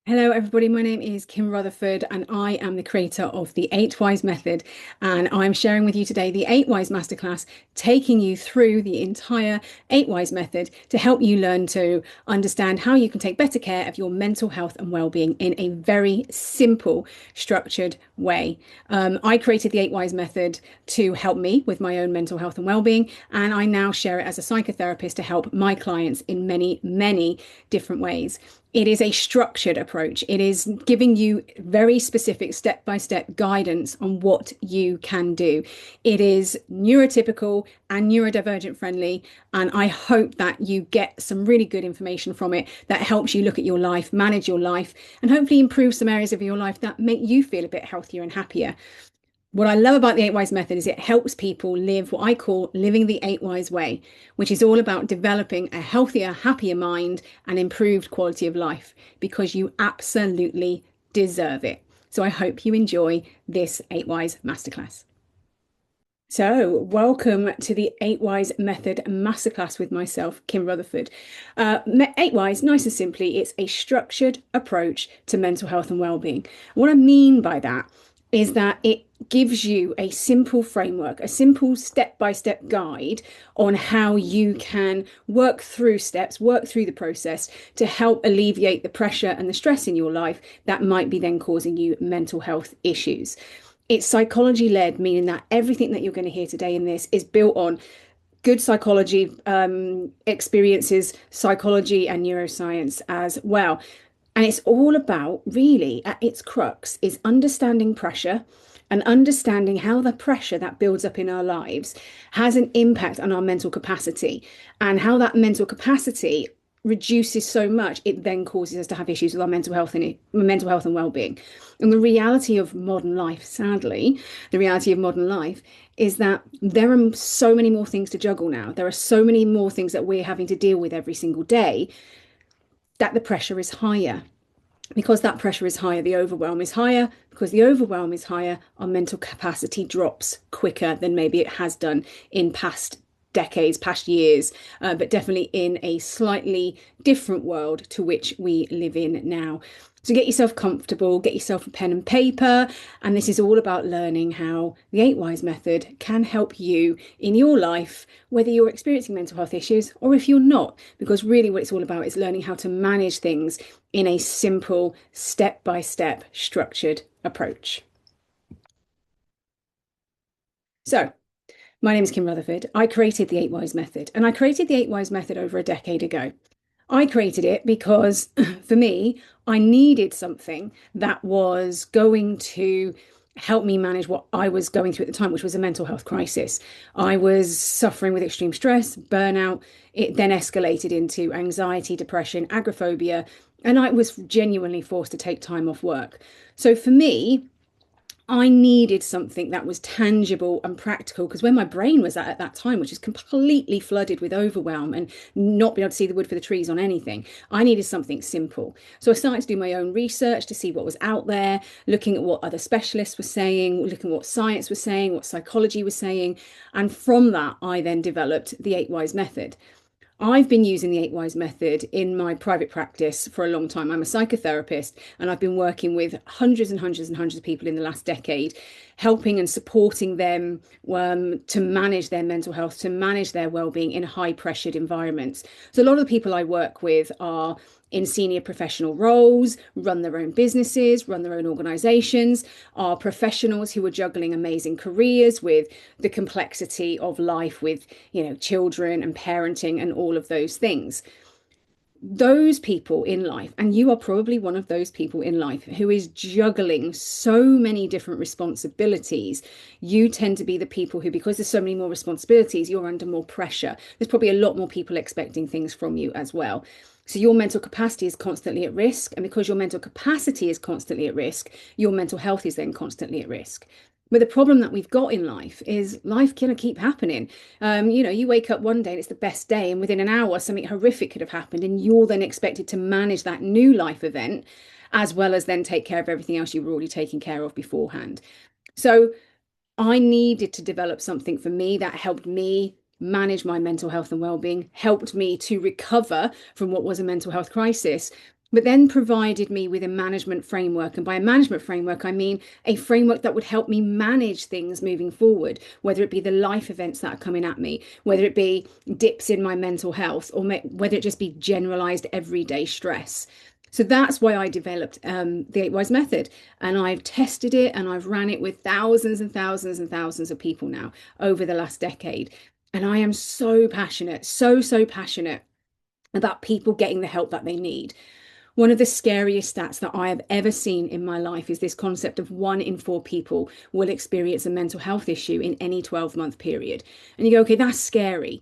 Hello, everybody. My name is Kim Rutherford, and I am the creator of the 8 Wise Method. And I'm sharing with you today the 8 Wise Masterclass, taking you through the entire 8 Wise Method to help you learn to understand how you can take better care of your mental health and well-being in a very simple, structured way. I created the 8 Wise Method to help me with my own mental health and well-being, and I now share it as a psychotherapist to help my clients in many, many different ways. It is a structured approach. It is giving you very specific step-by-step guidance on what you can do. It is neurotypical and neurodivergent friendly. And I hope that you get some really good information from it that helps you look at your life, manage your life, and hopefully improve some areas of your life that make you feel a bit healthier and happier. What I love about the 8 Wise Method is it helps people live what I call living the 8 Wise way, which is all about developing a healthier, happier mind and improved quality of life because you absolutely deserve it. So I hope you enjoy this 8 Wise Masterclass. So, welcome to the 8 Wise Method Masterclass with myself, Kim Rutherford. 8 Wise, nice and simply, it's a structured approach to mental health and well-being. What I mean by that is that it gives you a simple framework, a simple step-by-step guide on how you can work through steps, work through the process to help alleviate the pressure and the stress in your life that might be then causing you mental health issues. It's psychology led, meaning that everything that you're going to hear today in this is built on good psychology experiences, psychology and neuroscience as well. And it's all about, really, at its crux, is understanding pressure and understanding how the pressure that builds up in our lives has an impact on our mental capacity, and how that mental capacity reduces so much, it then causes us to have issues with our mental health and well-being. And the reality of modern life, sadly, the reality of modern life is that there are so many more things to juggle now. There are so many more things that we're having to deal with every single day that the pressure is higher. Because that pressure is higher, the overwhelm is higher. Because the overwhelm is higher, our mental capacity drops quicker than maybe it has done in past decades, past years, but definitely in a slightly different world to which we live in now. So get yourself comfortable, get yourself a pen and paper, and this is all about learning how the 8 Wise Method can help you in your life, whether you're experiencing mental health issues or if you're not, because really what it's all about is learning how to manage things in a simple, step-by-step, structured approach. So, my name is Kim Rutherford. I created the 8 Wise Method, and I created the 8 Wise Method over a decade ago. I created it because for me, I needed something that was going to help me manage what I was going through at the time, which was a mental health crisis. I was suffering with extreme stress, burnout. It then escalated into anxiety, depression, agoraphobia, and I was genuinely forced to take time off work. So for me, I needed something that was tangible and practical because where my brain was at that time, which is completely flooded with overwhelm and not being able to see the wood for the trees on anything, I needed something simple. So I started to do my own research to see what was out there, looking at what other specialists were saying, looking at what science was saying, what psychology was saying. And from that, I then developed the 8 Wise Method. I've been using the 8 Wise Method in my private practice for a long time. I'm a psychotherapist and I've been working with hundreds and hundreds and hundreds of people in the last decade, helping and supporting them to manage their mental health, to manage their well-being in high pressured environments. So a lot of the people I work with are in senior professional roles, run their own businesses, run their own organizations, are professionals who are juggling amazing careers with the complexity of life with, children and parenting and all of those things. Those people in life, and you are probably one of those people in life who is juggling so many different responsibilities, you tend to be the people who, because there's so many more responsibilities, you're under more pressure. There's probably a lot more people expecting things from you as well. So your mental capacity is constantly at risk. And because your mental capacity is constantly at risk, your mental health is then constantly at risk. But the problem that we've got in life is life can keep happening. You wake up one day and it's the best day, and within an hour, something horrific could have happened, and you're then expected to manage that new life event as well as then take care of everything else you were already taking care of beforehand. So I needed to develop something for me that helped me manage my mental health and well-being, helped me to recover from what was a mental health crisis, but then provided me with a management framework. And by a management framework, I mean a framework that would help me manage things moving forward, whether it be the life events that are coming at me, whether it be dips in my mental health, or whether it just be generalized everyday stress. So that's why I developed the 8 Wise method. And I've tested it and I've ran it with thousands and thousands and thousands of people now over the last decade. And I am so passionate, so passionate about people getting the help that they need. One of the scariest stats that I have ever seen in my life is this concept of 1 in 4 people will experience a mental health issue in any 12-month period. And you go, okay, that's scary.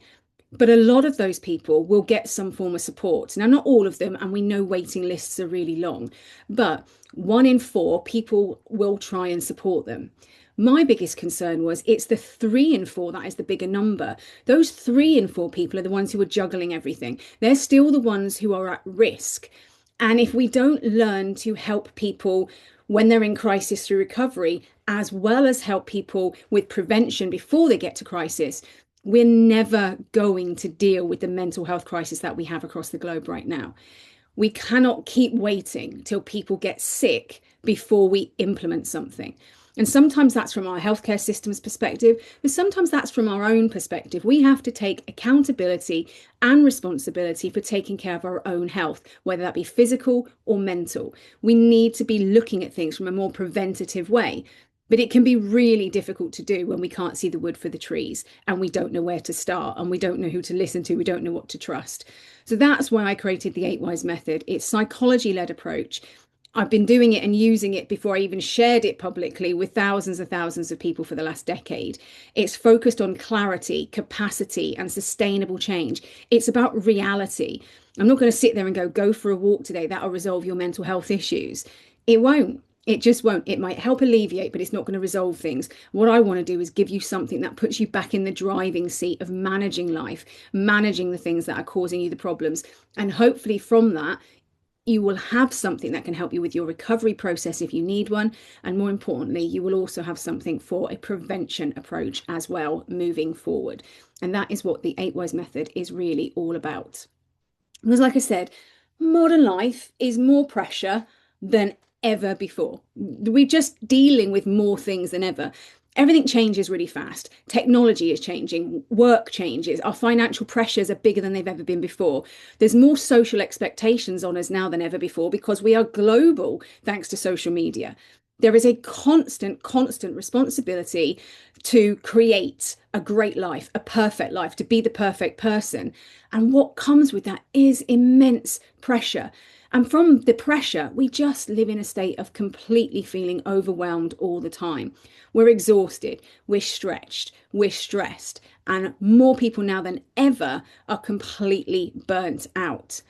But a lot of those people will get some form of support. Now, not all of them, and we know waiting lists are really long, but 1 in 4 people will try and support them. My biggest concern was it's the 3 in 4 that is the bigger number. Those 3 in 4 people are the ones who are juggling everything. They're still the ones who are at risk. And if we don't learn to help people when they're in crisis through recovery, as well as help people with prevention before they get to crisis, we're never going to deal with the mental health crisis that we have across the globe right now. We cannot keep waiting till people get sick before we implement something. And sometimes that's from our healthcare system's perspective, but sometimes that's from our own perspective. We have to take accountability and responsibility for taking care of our own health, whether that be physical or mental. We need to be looking at things from a more preventative way. But it can be really difficult to do when we can't see the wood for the trees and we don't know where to start and we don't know who to listen to. We don't know what to trust. So that's why I created the 8 Wise method. It's psychology-led approach. I've been doing it and using it before I even shared it publicly with thousands and thousands of people for the last decade. It's focused on clarity, capacity, and sustainable change. It's about reality. I'm not going to sit there and go for a walk today. That'll resolve your mental health issues. It won't. It just won't. It might help alleviate, but it's not going to resolve things. What I want to do is give you something that puts you back in the driving seat of managing life, managing the things that are causing you the problems. And hopefully from that, you will have something that can help you with your recovery process if you need one. And more importantly, you will also have something for a prevention approach as well moving forward. And that is what the 8 Wise method is really all about. Because like I said, modern life is more pressure than ever before. We're just dealing with more things than ever. Everything changes really fast. Technology is changing, work changes, our financial pressures are bigger than they've ever been before. There's more social expectations on us now than ever before because we are global thanks to social media. There is a constant responsibility to create a great life, a perfect life, to be the perfect person. And what comes with that is immense pressure. And from the pressure, we just live in a state of completely feeling overwhelmed all the time. We're exhausted, we're stretched, we're stressed, and more people now than ever are completely burnt out.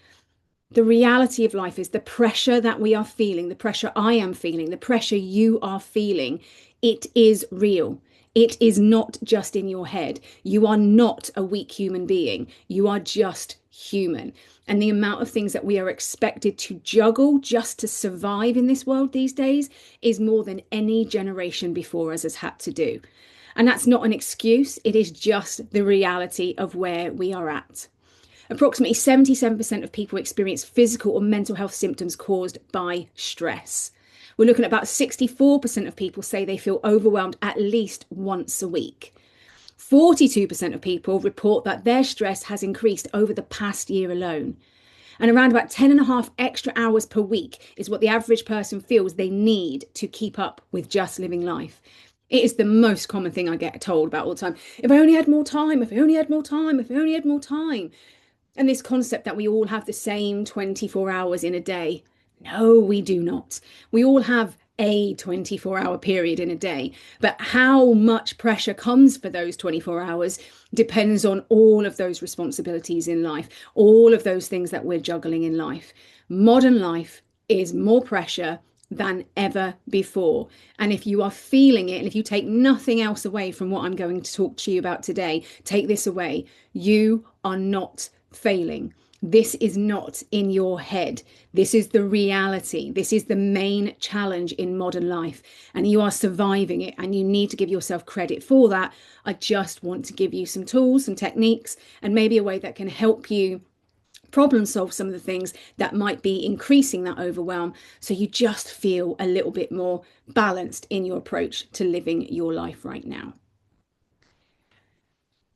The reality of life is the pressure that we are feeling, the pressure I am feeling, the pressure you are feeling, it is real. It is not just in your head. You are not a weak human being. You are just human. And the amount of things that we are expected to juggle just to survive in this world these days is more than any generation before us has had to do. And that's not an excuse. It is just the reality of where we are at. Approximately 77% of people experience physical or mental health symptoms caused by stress. We're looking at about 64% of people say they feel overwhelmed at least once a week. 42% of people report that their stress has increased over the past year alone. And around about 10 and a half extra hours per week is what the average person feels they need to keep up with just living life. It is the most common thing I get told about all the time. If I only had more time, if I only had more time, if I only had more time. And this concept that we all have the same 24 hours in a day. No, we do not. We all have a 24-hour period in a day, but how much pressure comes for those 24 hours depends on all of those responsibilities in life, all of those things that we're juggling in life. Modern life is more pressure than ever before. And if you are feeling it, and if you take nothing else away from what I'm going to talk to you about today, take this away. You are not failing. This is not in your head. This is the reality. This is the main challenge in modern life. And you are surviving it. And you need to give yourself credit for that. I just want to give you some tools, some techniques, and maybe a way that can help you problem solve some of the things that might be increasing that overwhelm. So you just feel a little bit more balanced in your approach to living your life right now.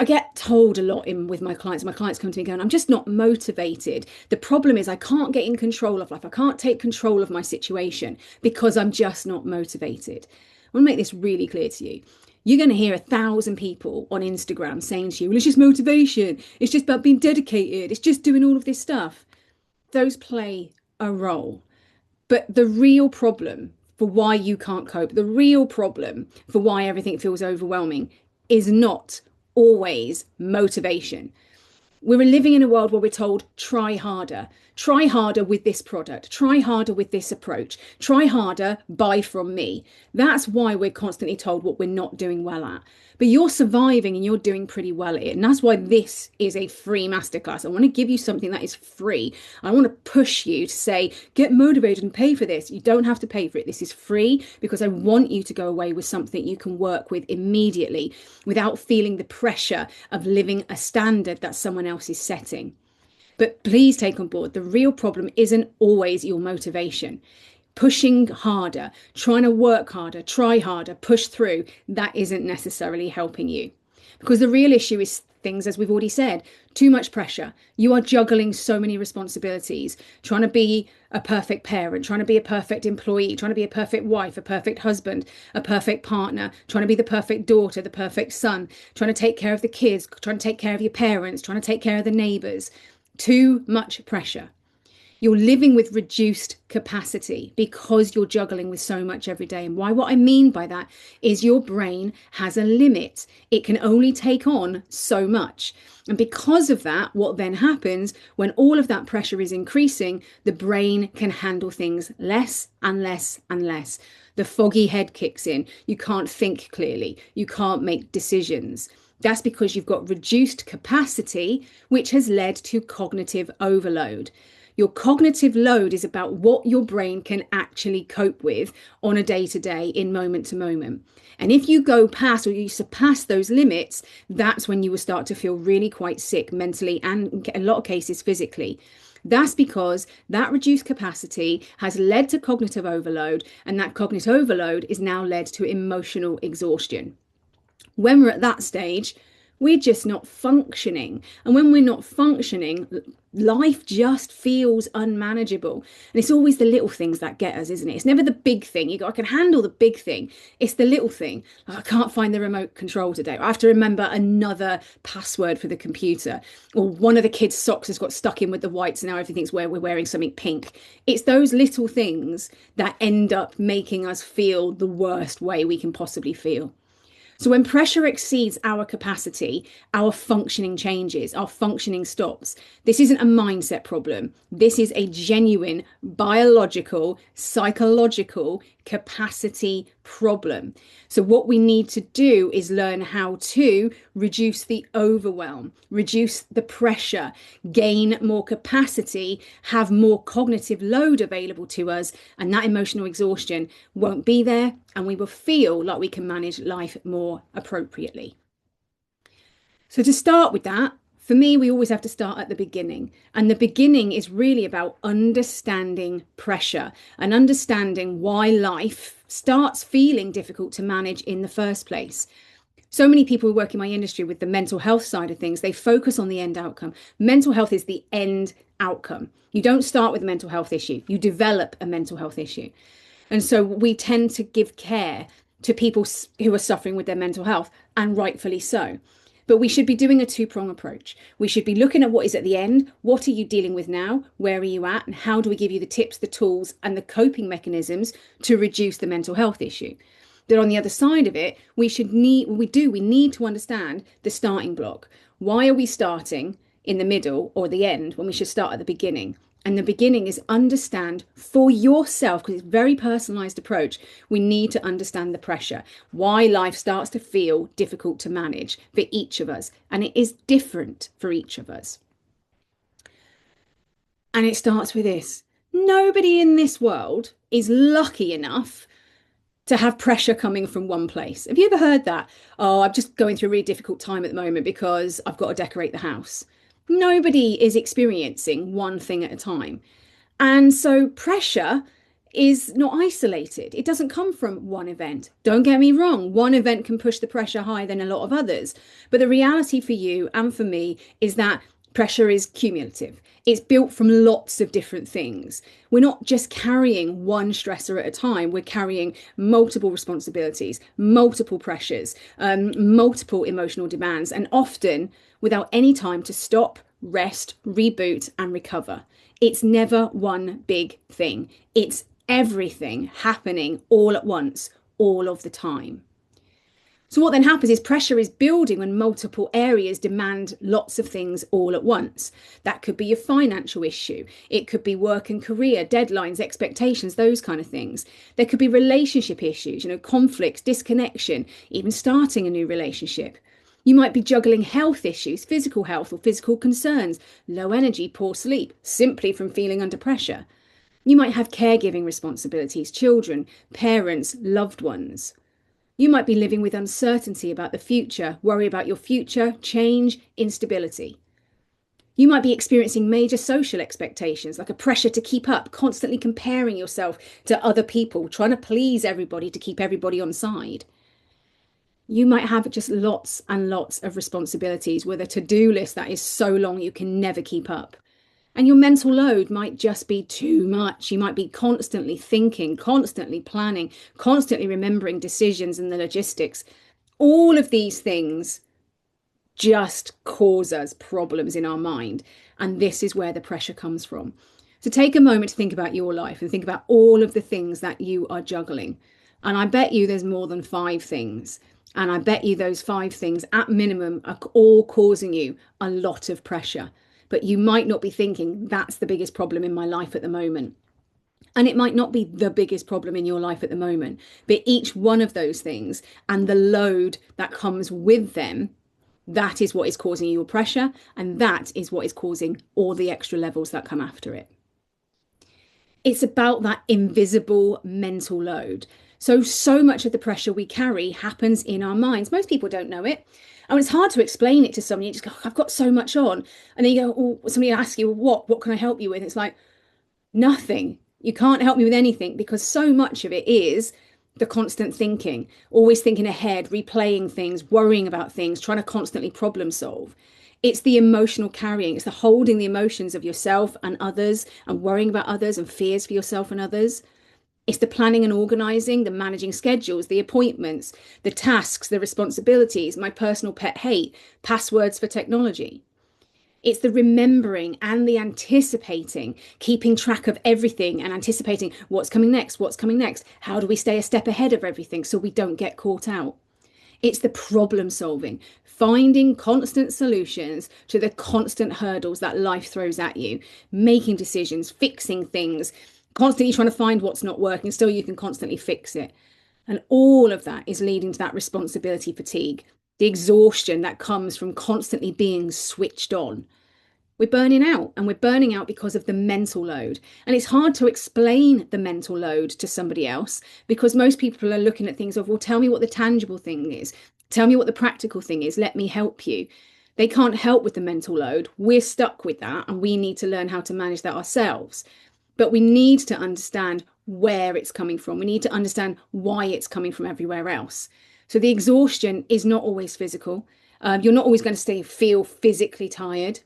I get told a lot in with my clients. My clients come to me going, I'm just not motivated. The problem is I can't get in control of life. I can't take control of my situation because I'm just not motivated. I want to make this really clear to you. You're going to hear 1,000 people on Instagram saying to you, well, it's just motivation. It's just about being dedicated. It's just doing all of this stuff. Those play a role. But the real problem for why you can't cope, the real problem for why everything feels overwhelming is not always motivation. We're living in a world where we're told, try harder with this product, try harder with this approach, try harder, buy from me. That's why we're constantly told what we're not doing well at. But you're surviving and you're doing pretty well at it. And that's why this is a free masterclass. I want to give you something that is free. I want to push you to say, get motivated and pay for this. You don't have to pay for it. This is free because I want you to go away with something you can work with immediately without feeling the pressure of living a standard that someone else is setting. But please take on board, the real problem isn't always your motivation. Pushing harder, trying to work harder, try harder, push through, that isn't necessarily helping you. Because the real issue is things, as we've already said, too much pressure. You are juggling so many responsibilities, trying to be a perfect parent, trying to be a perfect employee, trying to be a perfect wife, a perfect husband, a perfect partner, trying to be the perfect daughter, the perfect son, trying to take care of the kids, trying to take care of your parents, trying to take care of the neighbors. Too much pressure. You're living with reduced capacity because you're juggling with so much every day. And what I mean by that is your brain has a limit. It can only take on so much. And because of that, what then happens when all of that pressure is increasing, the brain can handle things less and less and less. The foggy head kicks in. You can't think clearly. You can't make decisions. That's because you've got reduced capacity, which has led to cognitive overload. Your cognitive load is about what your brain can actually cope with on a day-to-day, in moment to moment. And if you go past or you surpass those limits, that's when you will start to feel really quite sick mentally and in a lot of cases physically. That's because that reduced capacity has led to cognitive overload, and that cognitive overload is now led to emotional exhaustion. When we're at that stage, we're just not functioning. And when we're not functioning, life just feels unmanageable. And it's always the little things that get us, isn't it? It's never the big thing. You go, I can handle the big thing. It's the little thing. Like, I can't find the remote control today. I have to remember another password for the computer. Or one of the kids' socks has got stuck in with the whites and now everything's where we're wearing something pink. It's those little things that end up making us feel the worst way we can possibly feel. So when pressure exceeds our capacity, our functioning changes, our functioning stops. This isn't a mindset problem. This is a genuine biological, psychological capacity problem. So what we need to do is learn how to reduce the overwhelm, reduce the pressure, gain more capacity, have more cognitive load available to us, and that emotional exhaustion won't be there, and we will feel like we can manage life more appropriately. So to start with that, for me, we always have to start at the beginning. And the beginning is really about understanding pressure and understanding why life starts feeling difficult to manage in the first place. So many people who work in my industry with the mental health side of things, they focus on the end outcome. Mental health is the end outcome. You don't start with a mental health issue. You develop a mental health issue. And so we tend to give care to people who are suffering with their mental health, and rightfully so. But we should be doing a two-prong approach. We should be looking at what is at the end. What are you dealing with now? Where are you at? And how do we give you the tips, the tools, and the coping mechanisms to reduce the mental health issue? But on the other side of it, we need to understand the starting block. Why are we starting in the middle or the end when we should start at the beginning? And the beginning is understand for yourself, because it's a very personalized approach. We need to understand the pressure, why life starts to feel difficult to manage for each of us. And it is different for each of us. And it starts with this. Nobody in this world is lucky enough to have pressure coming from one place. Have you ever heard that? Oh, I'm just going through a really difficult time at the moment because I've got to decorate the house. Nobody is experiencing one thing at a time. And so pressure is not isolated. It doesn't come from one event. Don't get me wrong, one event can push the pressure higher than a lot of others. But the reality for you and for me is that pressure is cumulative. It's built from lots of different things. We're not just carrying one stressor at a time, we're carrying multiple responsibilities, multiple pressures, multiple emotional demands, and often without any time to stop, rest, reboot, and recover. It's never one big thing. It's everything happening all at once, all of the time. So what then happens is pressure is building when multiple areas demand lots of things all at once. That could be your financial issue. It could be work and career, deadlines, expectations, those kind of things. There could be relationship issues, conflicts, disconnection, even starting a new relationship. You might be juggling health issues, physical health or physical concerns, low energy, poor sleep, simply from feeling under pressure. You might have caregiving responsibilities, children, parents, loved ones. You might be living with uncertainty about the future, worry about your future, change, instability. You might be experiencing major social expectations, like a pressure to keep up, constantly comparing yourself to other people, trying to please everybody to keep everybody on side. You might have just lots and lots of responsibilities with a to-do list that is so long you can never keep up. And your mental load might just be too much. You might be constantly thinking, constantly planning, constantly remembering decisions and the logistics. All of these things just cause us problems in our mind. And this is where the pressure comes from. So take a moment to think about your life and think about all of the things that you are juggling. And I bet you there's more than 5 things. And I bet you those 5 things at minimum are all causing you a lot of pressure. But you might not be thinking that's the biggest problem in my life at the moment. And it might not be the biggest problem in your life at the moment, but each one of those things and the load that comes with them, that is what is causing your pressure. And that is what is causing all the extra levels that come after it. It's about that invisible mental load. So much of the pressure we carry happens in our minds. Most people don't know it. And it's hard to explain it to someone. You just go, I've got so much on. And then you go, oh, somebody asks you, what can I help you with? It's like, nothing. You can't help me with anything because so much of it is the constant thinking, always thinking ahead, replaying things, worrying about things, trying to constantly problem solve. It's the emotional carrying. It's the holding the emotions of yourself and others and worrying about others and fears for yourself and others. It's the planning and organizing, the managing schedules, the appointments, the tasks, the responsibilities, my personal pet hate, passwords for technology. It's the remembering and the anticipating, keeping track of everything and anticipating what's coming next, what's coming next. How do we stay a step ahead of everything so we don't get caught out? It's the problem solving, finding constant solutions to the constant hurdles that life throws at you, making decisions, fixing things, constantly trying to find what's not working so you can constantly fix it. And all of that is leading to that responsibility fatigue, the exhaustion that comes from constantly being switched on. We're burning out, and we're burning out because of the mental load. And it's hard to explain the mental load to somebody else because most people are looking at things of, well, tell me what the tangible thing is. Tell me what the practical thing is. Let me help you. They can't help with the mental load. We're stuck with that, and we need to learn how to manage that ourselves. But we need to understand where it's coming from. We need to understand why it's coming from everywhere else. So the exhaustion is not always physical. You're not always going to feel physically tired.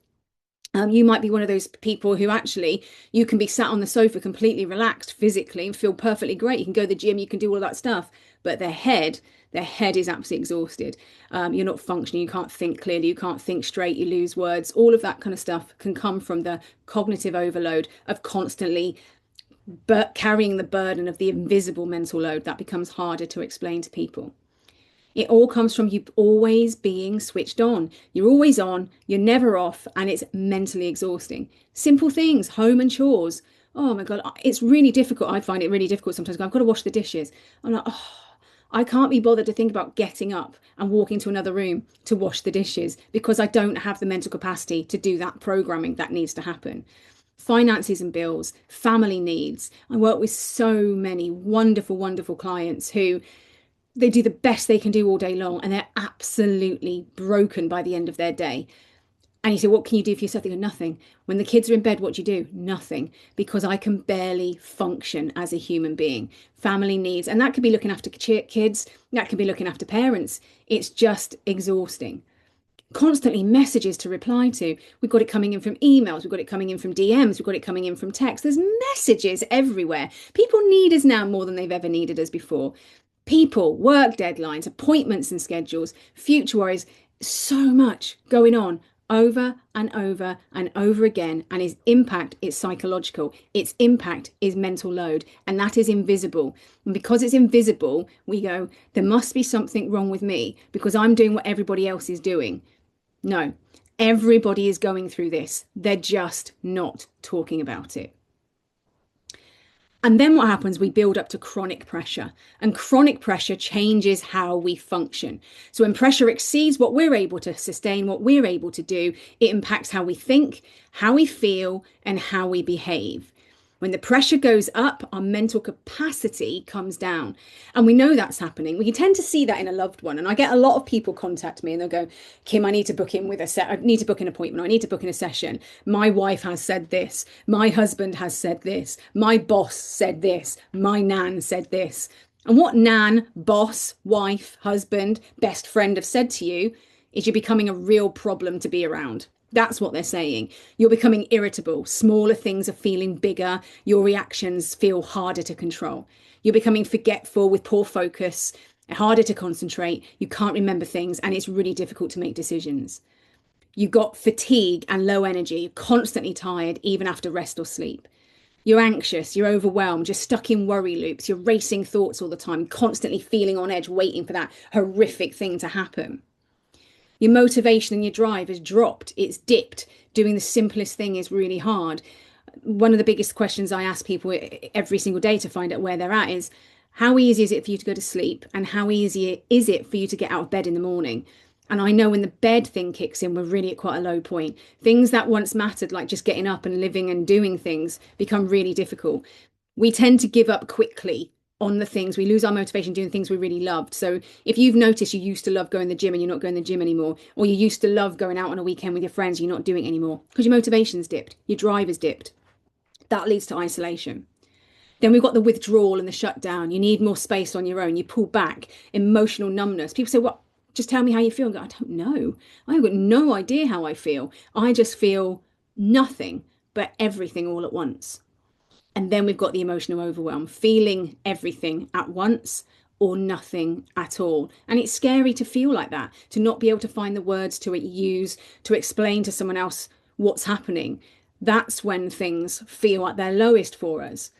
You might be one of those people who actually you can be sat on the sofa completely relaxed physically and feel perfectly great. You can go to the gym, you can do all that stuff, but their head is absolutely exhausted. You're not functioning, you can't think clearly, you can't think straight, you lose words. All of that kind of stuff can come from the cognitive overload of constantly carrying the burden of the invisible mental load that becomes harder to explain to people. It all comes from you always being switched on. You're always on, you're never off, and it's mentally exhausting. Simple things, home and chores. Oh my God, it's really difficult. I find it really difficult sometimes. I've got to wash the dishes. I'm like, oh, I can't be bothered to think about getting up and walking to another room to wash the dishes because I don't have the mental capacity to do that programming that needs to happen. finances and bills, family needs. I work with so many wonderful, wonderful clients who they do the best they can do all day long and they're absolutely broken by the end of their day. And you say, what can you do for yourself? They go, nothing. When the kids are in bed, what do you do? Nothing, because I can barely function as a human being. Family needs, and that could be looking after kids, that could be looking after parents. It's just exhausting. Constantly messages to reply to. We've got it coming in from emails, we've got it coming in from DMs, we've got it coming in from text. There's messages everywhere. People need us now more than they've ever needed us before. People, work deadlines, appointments and schedules, future worries, so much going on over and over and over again. And its impact is psychological. Its impact is mental load, and that is invisible. And because it's invisible, we go, there must be something wrong with me because I'm doing what everybody else is doing. No, everybody is going through this. They're just not talking about it. And then what happens, we build up to chronic pressure, and chronic pressure changes how we function. So when pressure exceeds what we're able to sustain, what we're able to do, it impacts how we think, how we feel, and how we behave. When the pressure goes up, our mental capacity comes down. And we know that's happening. We tend to see that in a loved one. And I get a lot of people contact me and they'll go, Kim, I need to book in with I need to book an appointment. I need to book in a session. My wife has said this. My husband has said this. My boss said this. My nan said this. And what nan, boss, wife, husband, best friend have said to you is you're becoming a real problem to be around. That's what they're saying. You're becoming irritable. Smaller things are feeling bigger. Your reactions feel harder to control. You're becoming forgetful with poor focus, harder to concentrate. You can't remember things, and it's really difficult to make decisions. You've got fatigue and low energy. You're constantly tired, even after rest or sleep. You're anxious, you're overwhelmed, you're stuck in worry loops, you're racing thoughts all the time, constantly feeling on edge, waiting for that horrific thing to happen. Your motivation and your drive has dropped. It's dipped. Doing the simplest thing is really hard. One of the biggest questions I ask people every single day to find out where they're at is, how easy is it for you to go to sleep? And how easy is it for you to get out of bed in the morning? And I know when the bed thing kicks in, we're really at quite a low point. Things that once mattered, like just getting up and living and doing things, become really difficult. We tend to give up quickly on the things. We lose our motivation doing things we really loved. So if you've noticed you used to love going to the gym and you're not going to the gym anymore, or you used to love going out on a weekend with your friends, you're not doing it anymore because your motivation's dipped, your drive has dipped. That leads to isolation. Then we've got the withdrawal and the shutdown. You need more space on your own. You pull back, emotional numbness. People say, well, just tell me how you feel. I go, I don't know. I've got no idea how I feel. I just feel nothing but everything all at once. And then we've got the emotional overwhelm, feeling everything at once or nothing at all. And it's scary to feel like that, to not be able to find the words to use, to explain to someone else what's happening. That's when things feel at their lowest for us.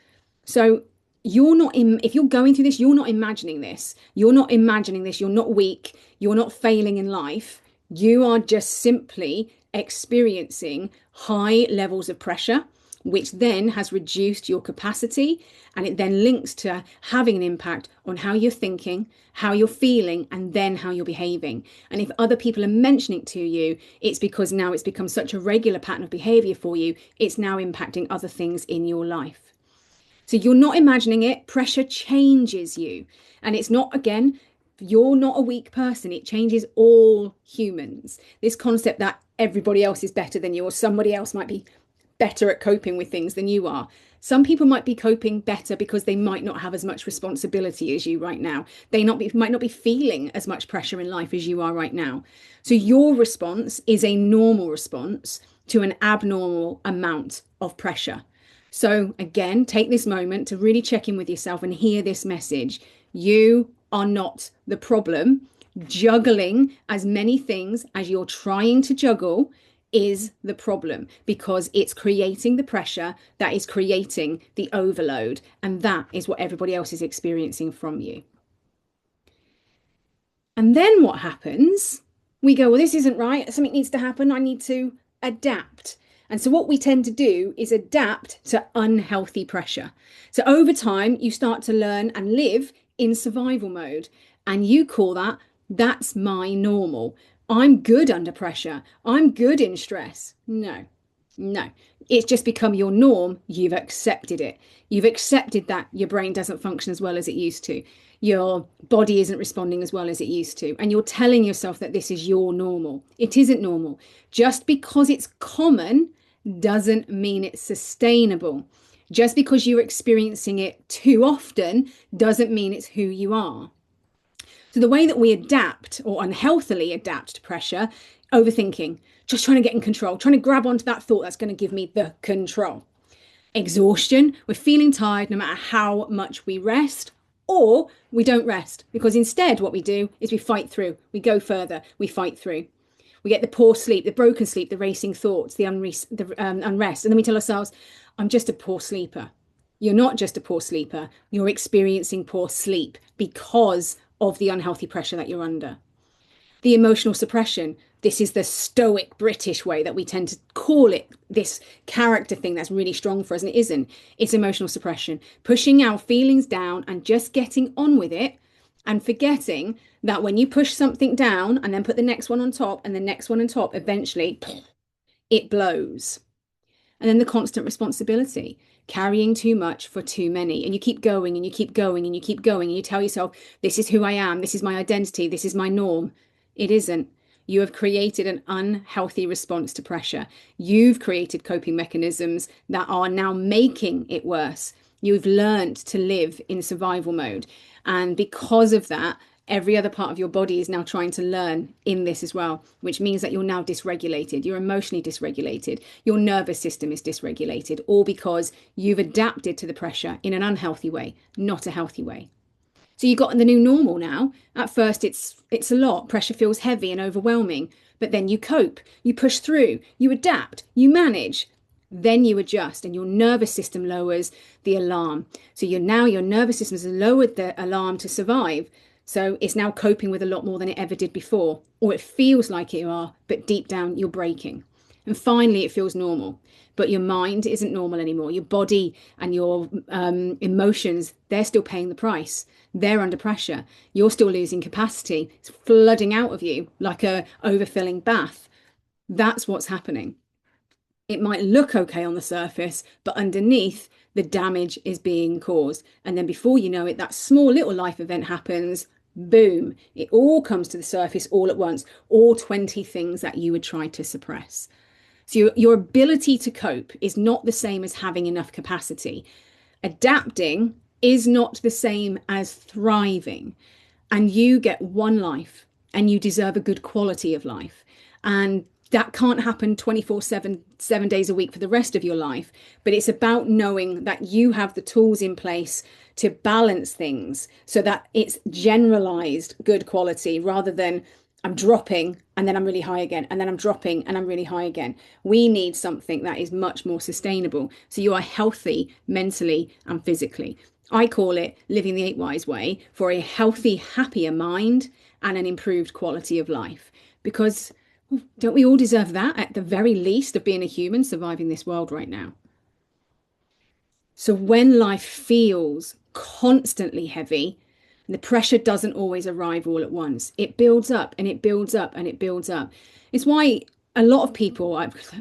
So if you're going through this, you're not imagining this. You're not imagining this. You're not weak. You're not failing in life. You are just simply experiencing high levels of pressure, which then has reduced your capacity, and it then links to having an impact on how you're thinking, how you're feeling, and then how you're behaving. And if other people are mentioning it to you, it's because now it's become such a regular pattern of behavior for you, it's now impacting other things in your life. So you're not imagining it. Pressure changes you. And it's not, again, you're not a weak person. It changes all humans. This concept that everybody else is better than you, or somebody else might be better at coping with things than you are. Some people might be coping better because they might not have as much responsibility as you right now. They might not be feeling as much pressure in life as you are right now. So your response is a normal response to an abnormal amount of pressure. So again, take this moment to really check in with yourself and hear this message. You are not the problem. Juggling as many things as you're trying to juggle is the problem, because it's creating the pressure that is creating the overload, and that is what everybody else is experiencing from you. And then what happens? We go, well, this isn't right. Something needs to happen. I need to adapt. And so what we tend to do is adapt to unhealthy pressure. So over time, you start to learn and live in survival mode, and you call that's my normal. I'm good under pressure. I'm good in stress. No, No, it's just become your norm. You've accepted it. You've accepted that your brain doesn't function as well as it used to. Your body isn't responding as well as it used to. And you're telling yourself that this is your normal. It isn't normal. Just because it's common doesn't mean it's sustainable. Just because you're experiencing it too often doesn't mean it's who you are. So the way that we adapt or unhealthily adapt to pressure, overthinking, just trying to get in control, trying to grab onto that thought that's going to give me the control. Exhaustion, we're feeling tired no matter how much we rest, or we don't rest, because instead what we do is we fight through, we go further, we fight through. We get the poor sleep, the broken sleep, the racing thoughts, the unrest, and then we tell ourselves, I'm just a poor sleeper. You're not just a poor sleeper, you're experiencing poor sleep because of the unhealthy pressure that you're under. The emotional suppression, this is the stoic British way that we tend to call it, this character thing that's really strong for us, and it isn't. It's emotional suppression, pushing our feelings down and just getting on with it, and forgetting that when you push something down and then put the next one on top and the next one on top, eventually it blows. And then the constant responsibility, carrying too much for too many. And you keep going and you keep going and you keep going. And you tell yourself, this is who I am. This is my identity. This is my norm. It isn't. You have created an unhealthy response to pressure. You've created coping mechanisms that are now making it worse. You've learned to live in survival mode. And because of that, every other part of your body is now trying to learn in this as well, which means that you're now dysregulated. You're emotionally dysregulated. Your nervous system is dysregulated, all because you've adapted to the pressure in an unhealthy way, not a healthy way. So you've got the new normal now. At first, it's a lot. Pressure feels heavy and overwhelming, but then you cope, you push through, you adapt, you manage. Then you adjust and your nervous system lowers the alarm. So your nervous system has lowered the alarm to survive. So it's now coping with a lot more than it ever did before, or it feels like you are, but deep down you're breaking. And finally, it feels normal, but your mind isn't normal anymore. Your body and your emotions, they're still paying the price. They're under pressure. You're still losing capacity. It's flooding out of you like a overfilling bath. That's what's happening. It might look okay on the surface, but underneath, the damage is being caused. And then before you know it, that small little life event happens. Boom, it all comes to the surface all at once, all 20 things that you would try to suppress. So your ability to cope is not the same as having enough capacity. Adapting is not the same as thriving. And you get one life and you deserve a good quality of life. And that can't happen 24/7, 7 days a week for the rest of your life. But it's about knowing that you have the tools in place to balance things so that it's generalized good quality rather than I'm dropping and then I'm really high again, and then I'm dropping and I'm really high again. We need something that is much more sustainable. So you are healthy mentally and physically. I call it living the 8 Whys way for a healthy, happier mind and an improved quality of life. Because don't we all deserve that at the very least of being a human surviving this world right now? So when life feels constantly heavy, the pressure doesn't always arrive all at once. It builds up and it builds up and it builds up. It's why a lot of people,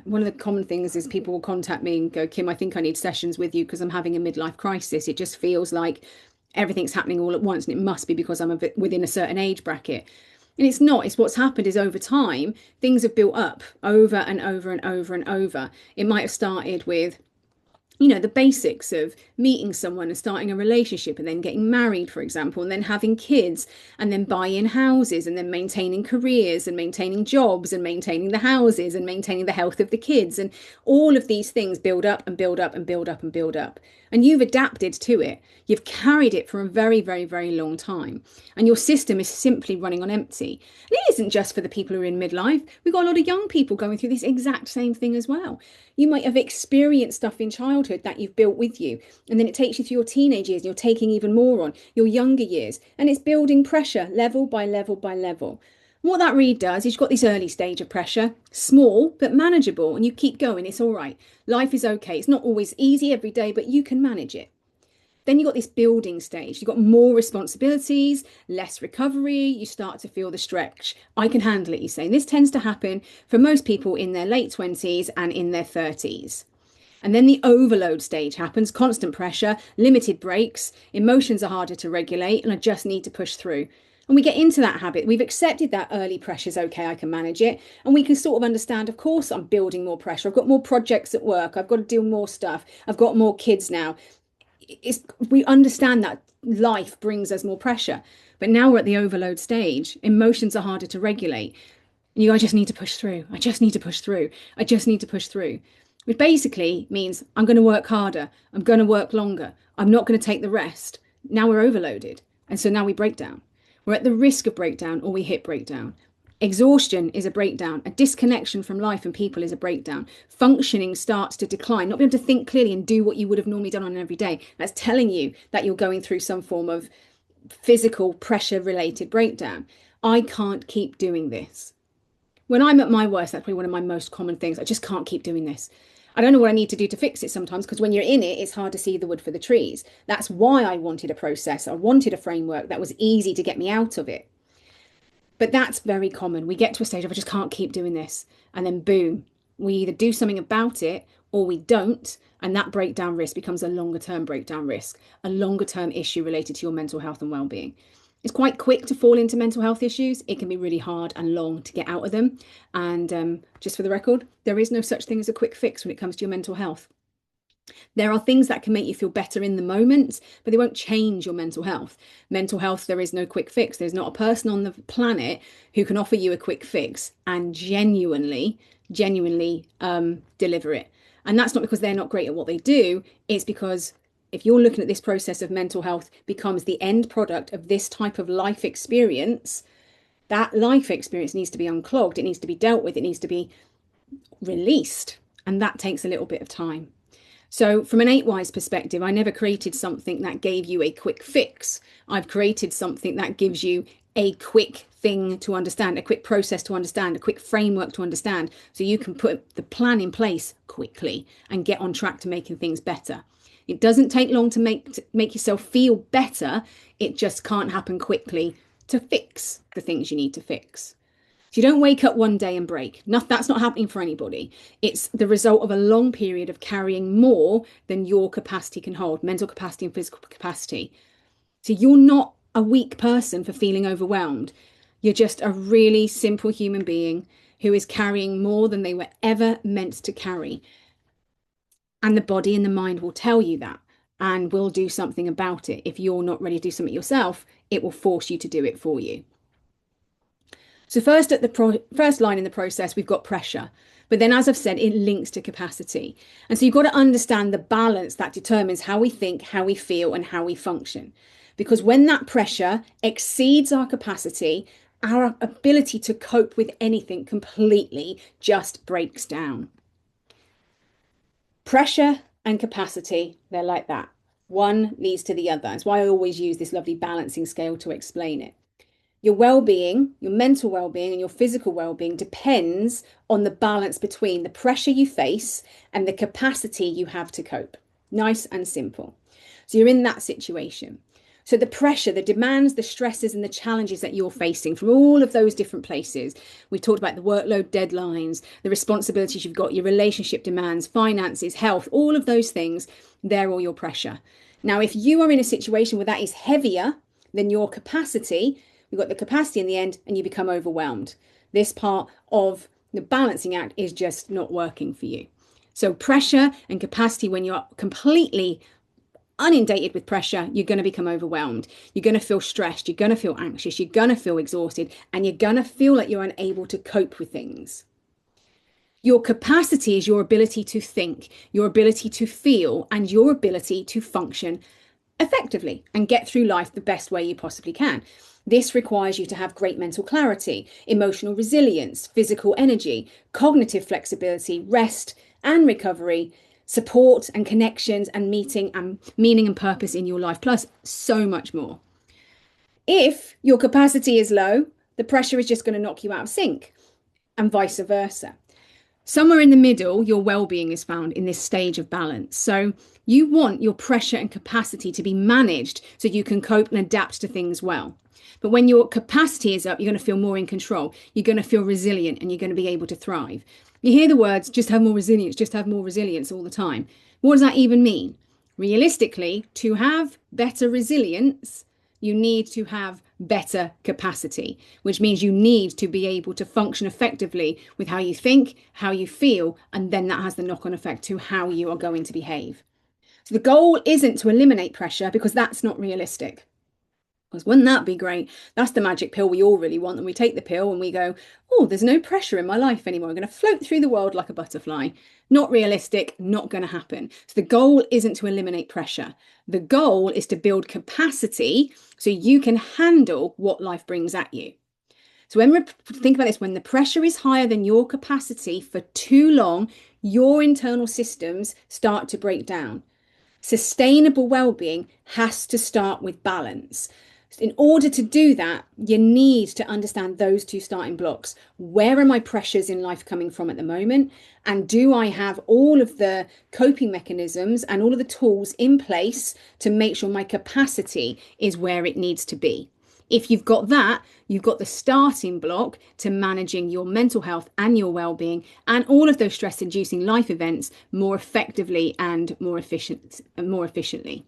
one of the common things is people will contact me and go, Kim, I think I need sessions with you because I'm having a midlife crisis. It just feels like everything's happening all at once, and it must be because I'm within a certain age bracket. And it's not. It's what's happened is over time, things have built up over and over and over and over. It might have started with the basics of meeting someone and starting a relationship and then getting married, for example, and then having kids and then buying houses and then maintaining careers and maintaining jobs and maintaining the houses and maintaining the health of the kids. And all of these things build up and build up and build up and build up. And you've adapted to it. You've carried it for a very, very, very long time. And your system is simply running on empty. And it isn't just for the people who are in midlife. We've got a lot of young people going through this exact same thing as well. You might have experienced stuff in childhood that you've built with you. And then it takes you through your teenage years and you're taking even more on your younger years. And it's building pressure level by level by level. What that really does is you've got this early stage of pressure, small but manageable, and you keep going. It's all right. Life is okay. It's not always easy every day, but you can manage it. Then you've got this building stage. You've got more responsibilities, less recovery. You start to feel the stretch. I can handle it, you say. And this tends to happen for most people in their late 20s and in their 30s. And then the overload stage happens, constant pressure, limited breaks, emotions are harder to regulate, and I just need to push through. And we get into that habit. We've accepted that early pressure's okay, I can manage it. And we can sort of understand, of course, I'm building more pressure. I've got more projects at work. I've got to do more stuff. I've got more kids now. We understand that life brings us more pressure. But now we're at the overload stage. Emotions are harder to regulate. And I just need to push through. I just need to push through. I just need to push through. Which basically means I'm going to work harder. I'm going to work longer. I'm not going to take the rest. Now we're overloaded. And so now we break down. We're at the risk of breakdown or we hit breakdown. Exhaustion is a breakdown. A disconnection from life and people is a breakdown. Functioning starts to decline. Not being able to think clearly and do what you would have normally done on an everyday. That's telling you that you're going through some form of physical pressure related breakdown. I can't keep doing this. When I'm at my worst, that's probably one of my most common things. I just can't keep doing this. I don't know what I need to do to fix it sometimes, because when you're in it, it's hard to see the wood for the trees. That's why I wanted a process. I wanted a framework that was easy to get me out of it. But that's very common. We get to a stage of I just can't keep doing this. And then boom, we either do something about it or we don't. And that breakdown risk becomes a longer term breakdown risk, a longer term issue related to your mental health and well-being. It's quite quick to fall into mental health issues. It can be really hard and long to get out of them. And just for the record, there is no such thing as a quick fix when it comes to your mental health. There are things that can make you feel better in the moment, but they won't change your mental health. Mental health, there is no quick fix. There's not a person on the planet who can offer you a quick fix and genuinely deliver it. And that's not because they're not great at what they do. It's because if you're looking at this process of mental health becomes the end product of this type of life experience, that life experience needs to be unclogged. It needs to be dealt with. It needs to be released. And that takes a little bit of time. So from an 8-wise perspective, I never created something that gave you a quick fix. I've created something that gives you a quick thing to understand, a quick process to understand, a quick framework to understand, so you can put the plan in place quickly and get on track to making things better. It doesn't take long to make yourself feel better. It just can't happen quickly to fix the things you need to fix. So you don't wake up one day and break. That's not happening for anybody. It's the result of a long period of carrying more than your capacity can hold, mental capacity and physical capacity. So you're not a weak person for feeling overwhelmed. You're just a really simple human being who is carrying more than they were ever meant to carry. And the body and the mind will tell you that and will do something about it. If you're not ready to do something yourself, it will force you to do it for you. So first at the first line in the process, we've got pressure. But then, as I've said, it links to capacity. And so you've got to understand the balance that determines how we think, how we feel, and how we function. Because when that pressure exceeds our capacity, our ability to cope with anything completely just breaks down. Pressure and capacity, they're like that. One leads to the other. That's why I always use this lovely balancing scale to explain it. Your well-being, your mental well-being and your physical well-being depends on the balance between the pressure you face and the capacity you have to cope. Nice and simple. So you're in that situation. So the pressure, the demands, the stresses and the challenges that you're facing from all of those different places. We talked about the workload, deadlines, the responsibilities you've got, your relationship demands, finances, health, all of those things, they're all your pressure. Now, if you are in a situation where that is heavier than your capacity, you've got the capacity in the end and you become overwhelmed. This part of the balancing act is just not working for you. So pressure and capacity, when you're completely inundated with pressure, you're going to become overwhelmed. You're going to feel stressed. You're going to feel anxious. You're going to feel exhausted. And you're going to feel like you're unable to cope with things. Your capacity is your ability to think, your ability to feel, and your ability to function effectively and get through life the best way you possibly can. This requires you to have great mental clarity, emotional resilience, physical energy, cognitive flexibility, rest and recovery, support and connections and meeting and meaning and purpose in your life, plus so much more. If your capacity is low, the pressure is just going to knock you out of sync and vice versa. Somewhere in the middle, your well-being is found in this stage of balance. So you want your pressure and capacity to be managed so you can cope and adapt to things well. But when your capacity is up, you're going to feel more in control. You're going to feel resilient and you're going to be able to thrive. You hear the words, just have more resilience, just have more resilience all the time. What does that even mean? Realistically, to have better resilience, you need to have better capacity, which means you need to be able to function effectively with how you think, how you feel, and then that has the knock-on effect to how you are going to behave. So the goal isn't to eliminate pressure because that's not realistic. Because wouldn't that be great? That's the magic pill we all really want. And we take the pill and we go, oh, there's no pressure in my life anymore. I'm going to float through the world like a butterfly. Not realistic, not going to happen. So the goal isn't to eliminate pressure. The goal is to build capacity so you can handle what life brings at you. So when we think about this, when the pressure is higher than your capacity for too long, your internal systems start to break down. Sustainable well-being has to start with balance. In order to do that, you need to understand those two starting blocks. Where are my pressures in life coming from at the moment? And do I have all of the coping mechanisms and all of the tools in place to make sure my capacity is where it needs to be? If you've got that, you've got the starting block to managing your mental health and your well-being and all of those stress-inducing life events more effectively and more efficiently.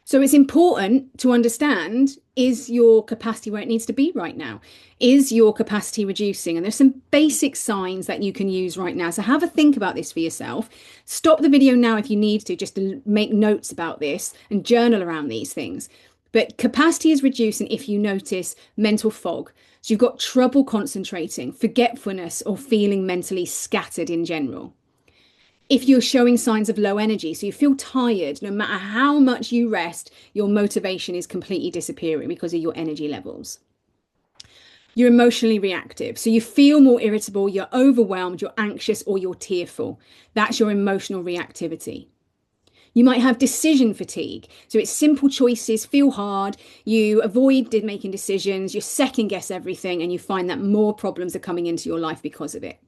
So it's important to understand, is your capacity where it needs to be right now? Is your capacity reducing? And there's some basic signs that you can use right now. So have a think about this for yourself. Stop the video now if you need to, just to make notes about this and journal around these things. But capacity is reducing if you notice mental fog. So you've got trouble concentrating, forgetfulness, or feeling mentally scattered in general. If you're showing signs of low energy, so you feel tired, no matter how much you rest, your motivation is completely disappearing because of your energy levels. You're emotionally reactive, so you feel more irritable, you're overwhelmed, you're anxious, or you're tearful. That's your emotional reactivity. You might have decision fatigue. So it's simple choices feel hard. You avoid making decisions. You second guess everything and you find that more problems are coming into your life because of it.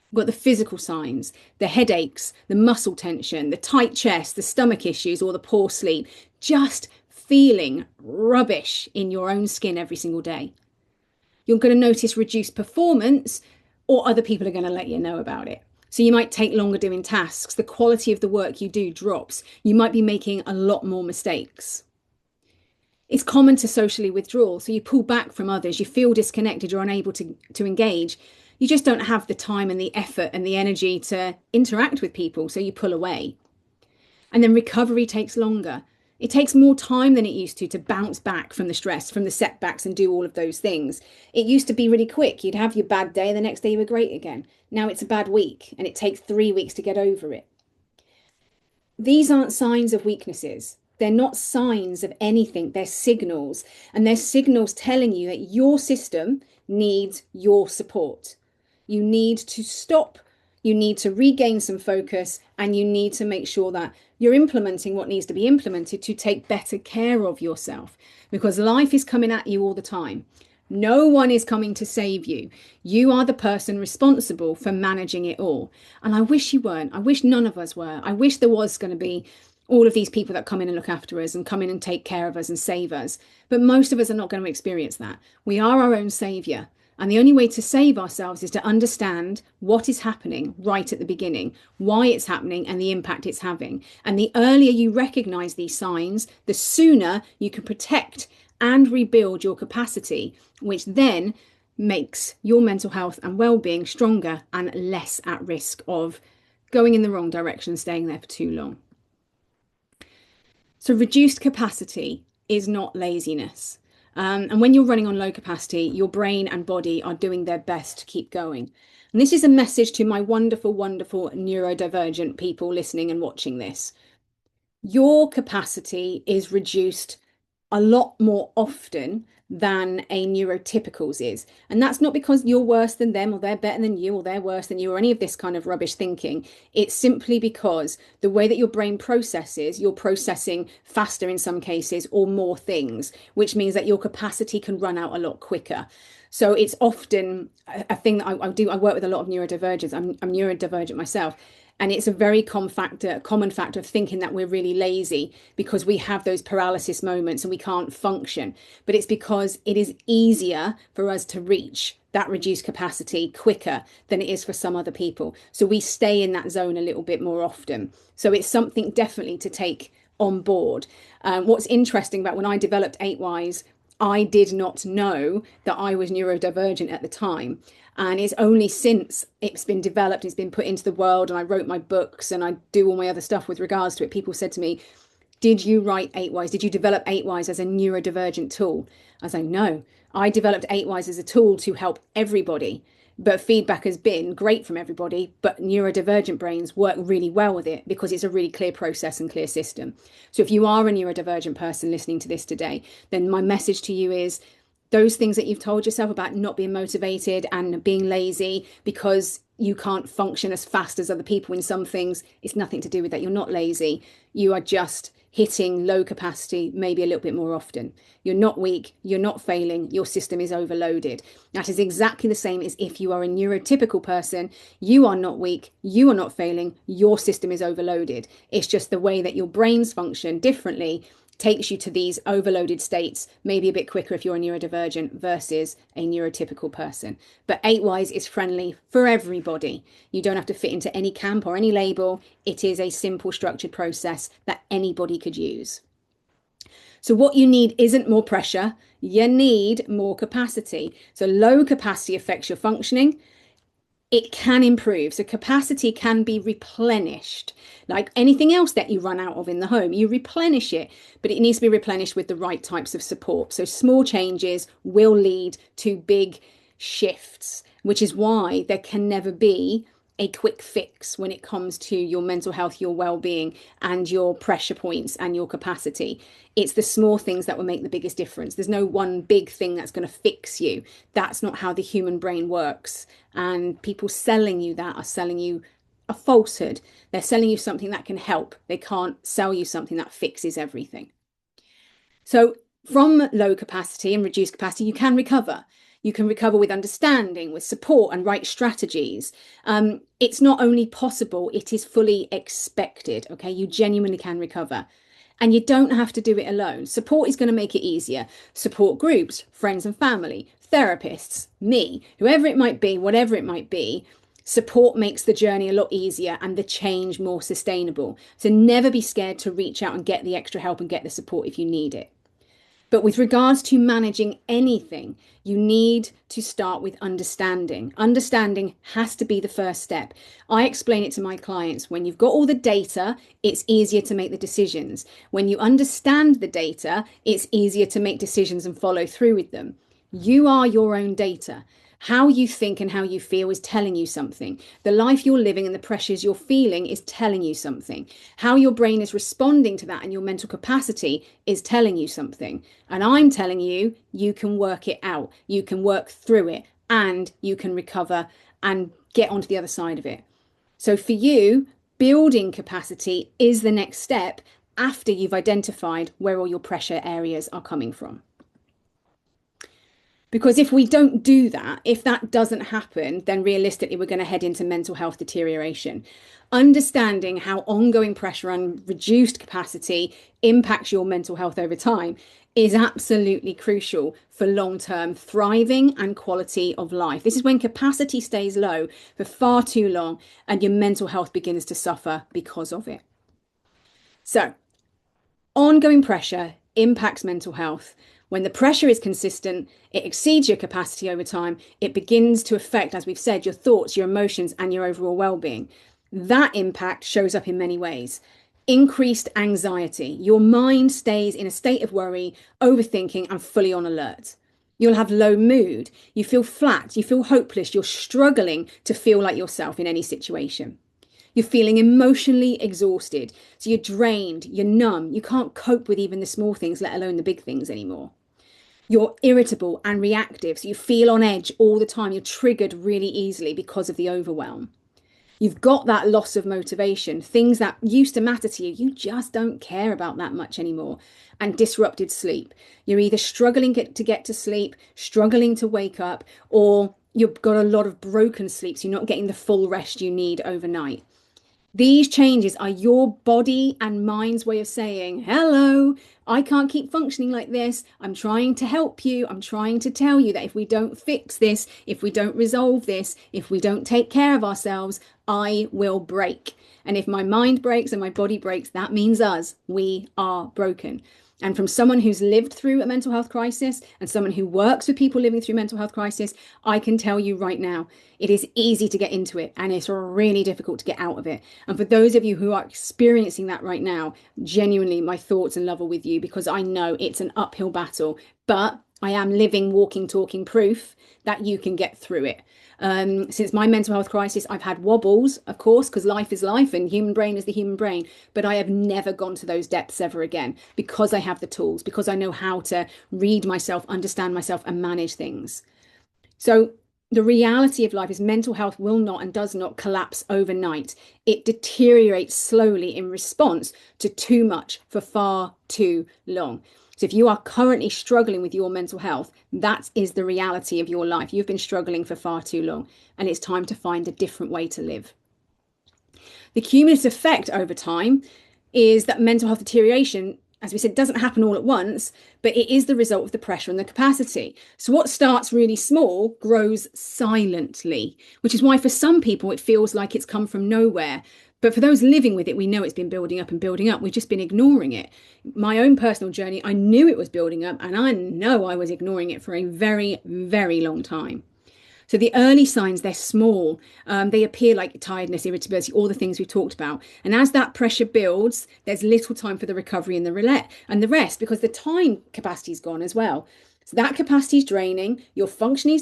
You've got the physical signs, the headaches, the muscle tension, the tight chest, the stomach issues, or the poor sleep. Just feeling rubbish in your own skin every single day. You're going to notice reduced performance, or other people are going to let you know about it. So you might take longer doing tasks. The quality of the work you do drops. You might be making a lot more mistakes. It's common to socially withdraw. So you pull back from others. You feel disconnected. You're unable to engage. You just don't have the time and the effort and the energy to interact with people. So you pull away. And then recovery takes longer. It takes more time than it used to bounce back from the stress, from the setbacks, and do all of those things. It used to be really quick. You'd have your bad day and the next day you were great again. Now it's a bad week and it takes 3 weeks to get over it. These aren't signs of weaknesses. They're not signs of anything. They're signals. And they're signals telling you that your system needs your support. You need to stop. You need to regain some focus, and you need to make sure that you're implementing what needs to be implemented to take better care of yourself, because life is coming at you all the time. No one is coming to save you. You are the person responsible for managing it all. And I wish you weren't. I wish none of us were. I wish there was going to be all of these people that come in and look after us and come in and take care of us and save us. But most of us are not going to experience that. We are our own savior. And the only way to save ourselves is to understand what is happening right at the beginning, why it's happening, and the impact it's having. And the earlier you recognize these signs, the sooner you can protect and rebuild your capacity, which then makes your mental health and well-being stronger and less at risk of going in the wrong direction and staying there for too long. So reduced capacity is not laziness. And when you're running on low capacity, your brain and body are doing their best to keep going. And this is a message to my wonderful, wonderful neurodivergent people listening and watching this. Your capacity is reduced a lot more often than a neurotypical's is. And that's not because you're worse than them, or they're better than you, or they're worse than you, or any of this kind of rubbish thinking. It's simply because the way that your brain processes, you're processing faster in some cases, or more things, which means that your capacity can run out a lot quicker. So it's often a thing that I do. I work with a lot of neurodivergents. I'm neurodivergent myself. And it's a very common factor of thinking that we're really lazy because we have those paralysis moments and we can't function. But it's because it is easier for us to reach that reduced capacity quicker than it is for some other people. So we stay in that zone a little bit more often. So it's something definitely to take on board. What's interesting about when I developed 8Ys, I did not know that I was neurodivergent at the time. And it's only since it's been developed, it's been put into the world, and I wrote my books and I do all my other stuff with regards to it. People said to me, did you write 8Ys? Did you develop 8Ys as a neurodivergent tool? I was like, no, I developed 8Ys as a tool to help everybody. But feedback has been great from everybody, but neurodivergent brains work really well with it because it's a really clear process and clear system. So if you are a neurodivergent person listening to this today, then my message to you is those things that you've told yourself about not being motivated and being lazy because you can't function as fast as other people in some things, it's nothing to do with that. You're not lazy. You are just hitting low capacity maybe a little bit more often. You're not weak, you're not failing, your system is overloaded. That is exactly the same as if you are a neurotypical person. You are not weak, you are not failing, your system is overloaded. It's just the way that your brains function differently takes you to these overloaded states, maybe a bit quicker if you're a neurodivergent versus a neurotypical person. But 8Ys is friendly for everybody. You don't have to fit into any camp or any label. It is a simple, structured process that anybody could use. So what you need isn't more pressure, you need more capacity. So low capacity affects your functioning. It can improve. So capacity can be replenished. Like anything else that you run out of in the home, you replenish it, but it needs to be replenished with the right types of support. So small changes will lead to big shifts, which is why there can never be a quick fix when it comes to your mental health, your well-being, and your pressure points and your capacity. It's the small things that will make the biggest difference. There's no one big thing that's going to fix you. That's not how the human brain works. And people selling you that are selling you a falsehood. They're selling you something that can help. They can't sell you something that fixes everything. So from low capacity and reduced capacity, you can recover. You can recover with understanding, with support and right strategies. It's not only possible, it is fully expected. Okay, you genuinely can recover. And you don't have to do it alone. Support is going to make it easier. Support groups, friends and family, therapists, me, whoever it might be, whatever it might be, support makes the journey a lot easier and the change more sustainable. So never be scared to reach out and get the extra help and get the support if you need it. But with regards to managing anything, you need to start with understanding. Understanding has to be the first step. I explain it to my clients. When you've got all the data, it's easier to make the decisions. When you understand the data, it's easier to make decisions and follow through with them. You are your own data. How you think and how you feel is telling you something. The life you're living and the pressures you're feeling is telling you something. How your brain is responding to that and your mental capacity is telling you something. And I'm telling you, you can work it out. You can work through it and you can recover and get onto the other side of it. So for you, building capacity is the next step after you've identified where all your pressure areas are coming from. Because if we don't do that, if that doesn't happen, then realistically, we're going to head into mental health deterioration. Understanding how ongoing pressure and reduced capacity impacts your mental health over time is absolutely crucial for long-term thriving and quality of life. This is when capacity stays low for far too long and your mental health begins to suffer because of it. So, ongoing pressure impacts mental health. When the pressure is consistent, it exceeds your capacity over time. It begins to affect, as we've said, your thoughts, your emotions, and your overall well-being. That impact shows up in many ways. Increased anxiety. Your mind stays in a state of worry, overthinking, and fully on alert. You'll have low mood. You feel flat. You feel hopeless. You're struggling to feel like yourself in any situation. You're feeling emotionally exhausted. So you're drained, you're numb, you can't cope with even the small things, let alone the big things anymore. You're irritable and reactive. So you feel on edge all the time. You're triggered really easily because of the overwhelm. You've got that loss of motivation, things that used to matter to you, you just don't care about that much anymore. And disrupted sleep. You're either struggling to get to sleep, struggling to wake up, or you've got a lot of broken sleep, so you're not getting the full rest you need overnight. These changes are your body and mind's way of saying, hello, I can't keep functioning like this. I'm trying to help you. I'm trying to tell you that if we don't fix this, if we don't resolve this, if we don't take care of ourselves, I will break. And if my mind breaks and my body breaks, that means us. We are broken. And from someone who's lived through a mental health crisis and someone who works with people living through mental health crisis, I can tell you right now, it is easy to get into it and it's really difficult to get out of it. And for those of you who are experiencing that right now, genuinely, my thoughts and love are with you, because I know it's an uphill battle, but I am living, walking, talking proof that you can get through it. Since my mental health crisis, I've had wobbles, of course, because life is life and human brain is the human brain. But I have never gone to those depths ever again, because I have the tools, because I know how to read myself, understand myself, and manage things. So the reality of life is mental health will not and does not collapse overnight. It deteriorates slowly in response to too much for far too long. So if you are currently struggling with your mental health, that is the reality of your life. You've been struggling for far too long, and it's time to find a different way to live. The cumulative effect over time is that mental health deterioration, as we said, doesn't happen all at once, but it is the result of the pressure and the capacity. So what starts really small grows silently, which is why for some people it feels like it's come from nowhere. But for those living with it, we know it's been building up and building up. We've just been ignoring it. My own personal journey, I knew it was building up, and I know I was ignoring it for a very, very long time. So the early signs, they're small. They appear like tiredness, irritability, all the things we've talked about. And as that pressure builds, there's little time for the recovery and the rest, because the time capacity's gone as well. So that capacity is draining, your functioning's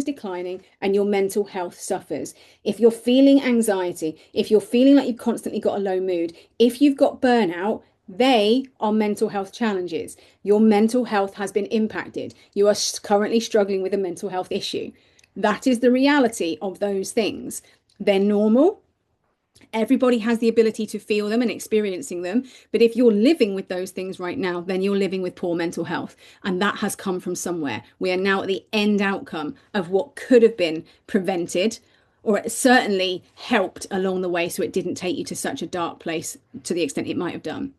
declining, and your mental health suffers. If you're feeling anxiety, if you're feeling like you've constantly got a low mood, if you've got burnout, they are mental health challenges. Your mental health has been impacted. You are currently struggling with a mental health issue. That is the reality of those things. They're normal. Everybody has the ability to feel them and experiencing them. But if you're living with those things right now, then you're living with poor mental health. And that has come from somewhere. We are now at the end outcome of what could have been prevented, or it certainly helped along the way, so it didn't take you to such a dark place to the extent it might have done.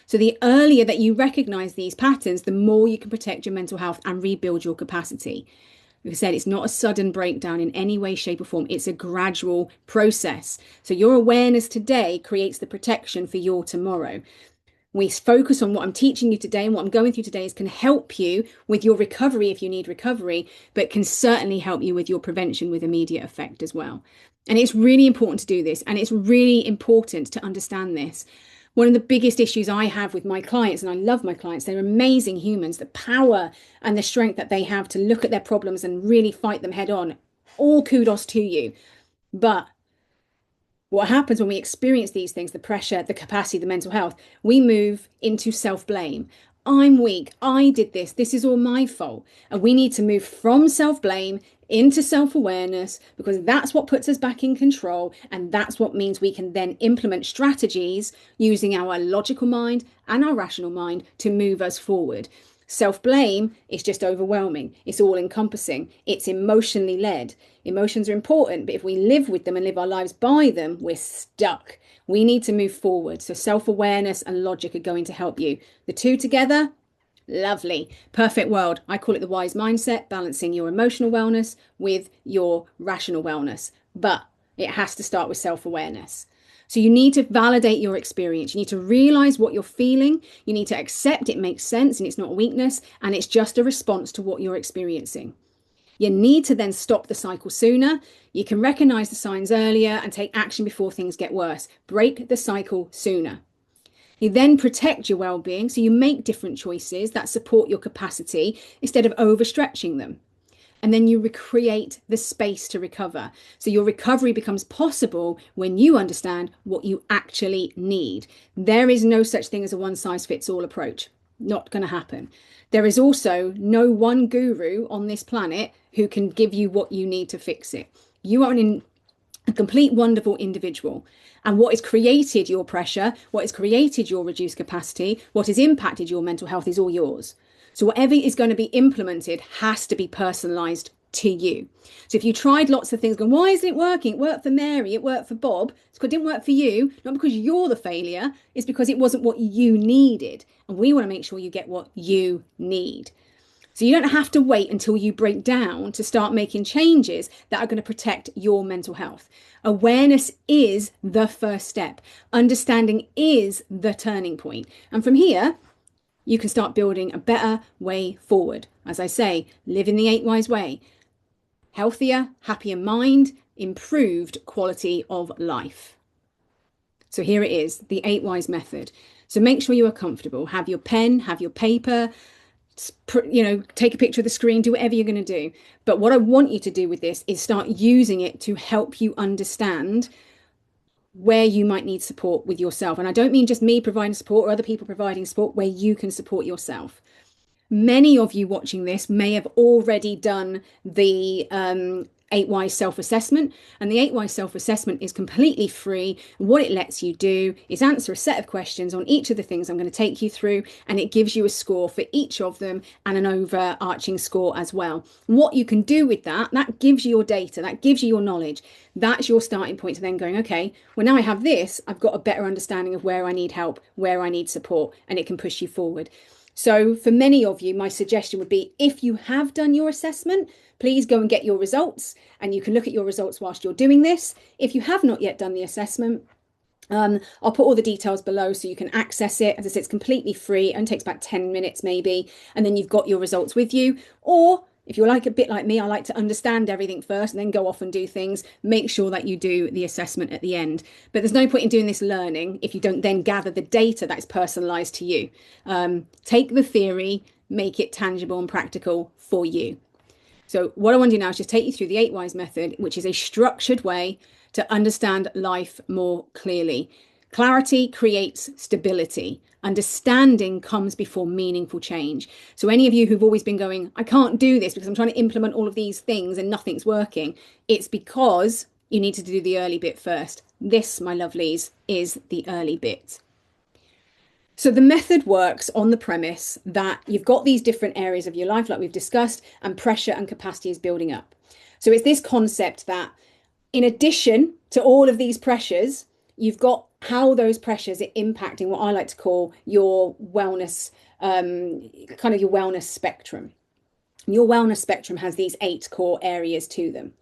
So the earlier that you recognize these patterns, the more you can protect your mental health and rebuild your capacity. Like I said, it's not a sudden breakdown in any way, shape, or form. It's a gradual process. So your awareness today creates the protection for your tomorrow. We focus on what I'm teaching you today, and what I'm going through today is can help you with your recovery if you need recovery, but can certainly help you with your prevention with immediate effect as well. And it's really important to do this, and it's really important to understand this. One of the biggest issues I have with my clients, and I love my clients, they're amazing humans, the power and the strength that they have to look at their problems and really fight them head on. All kudos to you. But what happens when we experience these things, the pressure, the capacity, the mental health, we move into self-blame. I'm weak. I did this. This is all my fault. And we need to move from self-blame into self-awareness, because that's what puts us back in control. And that's what means we can then implement strategies using our logical mind and our rational mind to move us forward. Self-blame is just overwhelming. It's all encompassing. It's emotionally led. Emotions are important, but if we live with them and live our lives by them, we're stuck. We need to move forward. So self-awareness and logic are going to help you. The two together, lovely. Perfect world. I call it the wise mindset, balancing your emotional wellness with your rational wellness. But it has to start with self-awareness. So you need to validate your experience. You need to realize what you're feeling. You need to accept it makes sense and it's not a weakness, and it's just a response to what you're experiencing. You need to then stop the cycle sooner. You can recognize the signs earlier and take action before things get worse. Break the cycle sooner. You then protect your well-being, so you make different choices that support your capacity instead of overstretching them. And then you recreate the space to recover. So your recovery becomes possible when you understand what you actually need. There is no such thing as a one-size-fits-all approach. Not going to happen. There is also no one guru on this planet who can give you what you need to fix it. You are a complete wonderful individual. And what has created your pressure, what has created your reduced capacity, what has impacted your mental health is all yours. So whatever is going to be implemented has to be personalized to you. So if you tried lots of things, going, why isn't it working? It worked for Mary, it worked for Bob. It's because it didn't work for you, not because you're the failure, it's because it wasn't what you needed. And we want to make sure you get what you need. So you don't have to wait until you break down to start making changes that are going to protect your mental health. Awareness is the first step. Understanding is the turning point. And from here, you can start building a better way forward. As I say, live in the 8 Whys way. Healthier, happier mind, improved quality of life. So here it is, the 8 Whys method. So make sure you are comfortable. Have your pen, have your paper, take a picture of the screen, do whatever you're going to do. But what I want you to do with this is start using it to help you understand where you might need support with yourself. And I don't mean just me providing support or other people providing support, where you can support yourself. Many of you watching this may have already done the 8 Whys self-assessment, and the 8 Whys self-assessment is completely free. What it lets you do is answer a set of questions on each of the things I'm going to take you through, and it gives you a score for each of them and an overarching score as well. What you can do with that gives you your data, that gives you your knowledge. That's your starting point to then going, okay, well, now I have this, I've got a better understanding of where I need help, where I need support, and it can push you forward. So for many of you, my suggestion would be, if you have done your assessment, please go and get your results, and you can look at your results whilst you're doing this. If you have not yet done the assessment, I'll put all the details below so you can access it. As I said, it's completely free and takes about 10 minutes maybe, and then you've got your results with you. Or if you're like a bit like me, I like to understand everything first and then go off and do things. Make sure that you do the assessment at the end. But there's no point in doing this learning if you don't then gather the data that's personalized to you. Take the theory, make it tangible and practical for you. So what I want to do now is just take you through the 8 Whys method, which is a structured way to understand life more clearly. Clarity creates stability. Understanding comes before meaningful change. So any of you who've always been going, I can't do this because I'm trying to implement all of these things and nothing's working, it's because you need to do the early bit first. This, my lovelies, is the early bit. So the method works on the premise that you've got these different areas of your life, like we've discussed, and pressure and capacity is building up. So it's this concept that in addition to all of these pressures, you've got how those pressures are impacting what I like to call your wellness, kind of your wellness spectrum. Your wellness spectrum has these 8 core areas to them.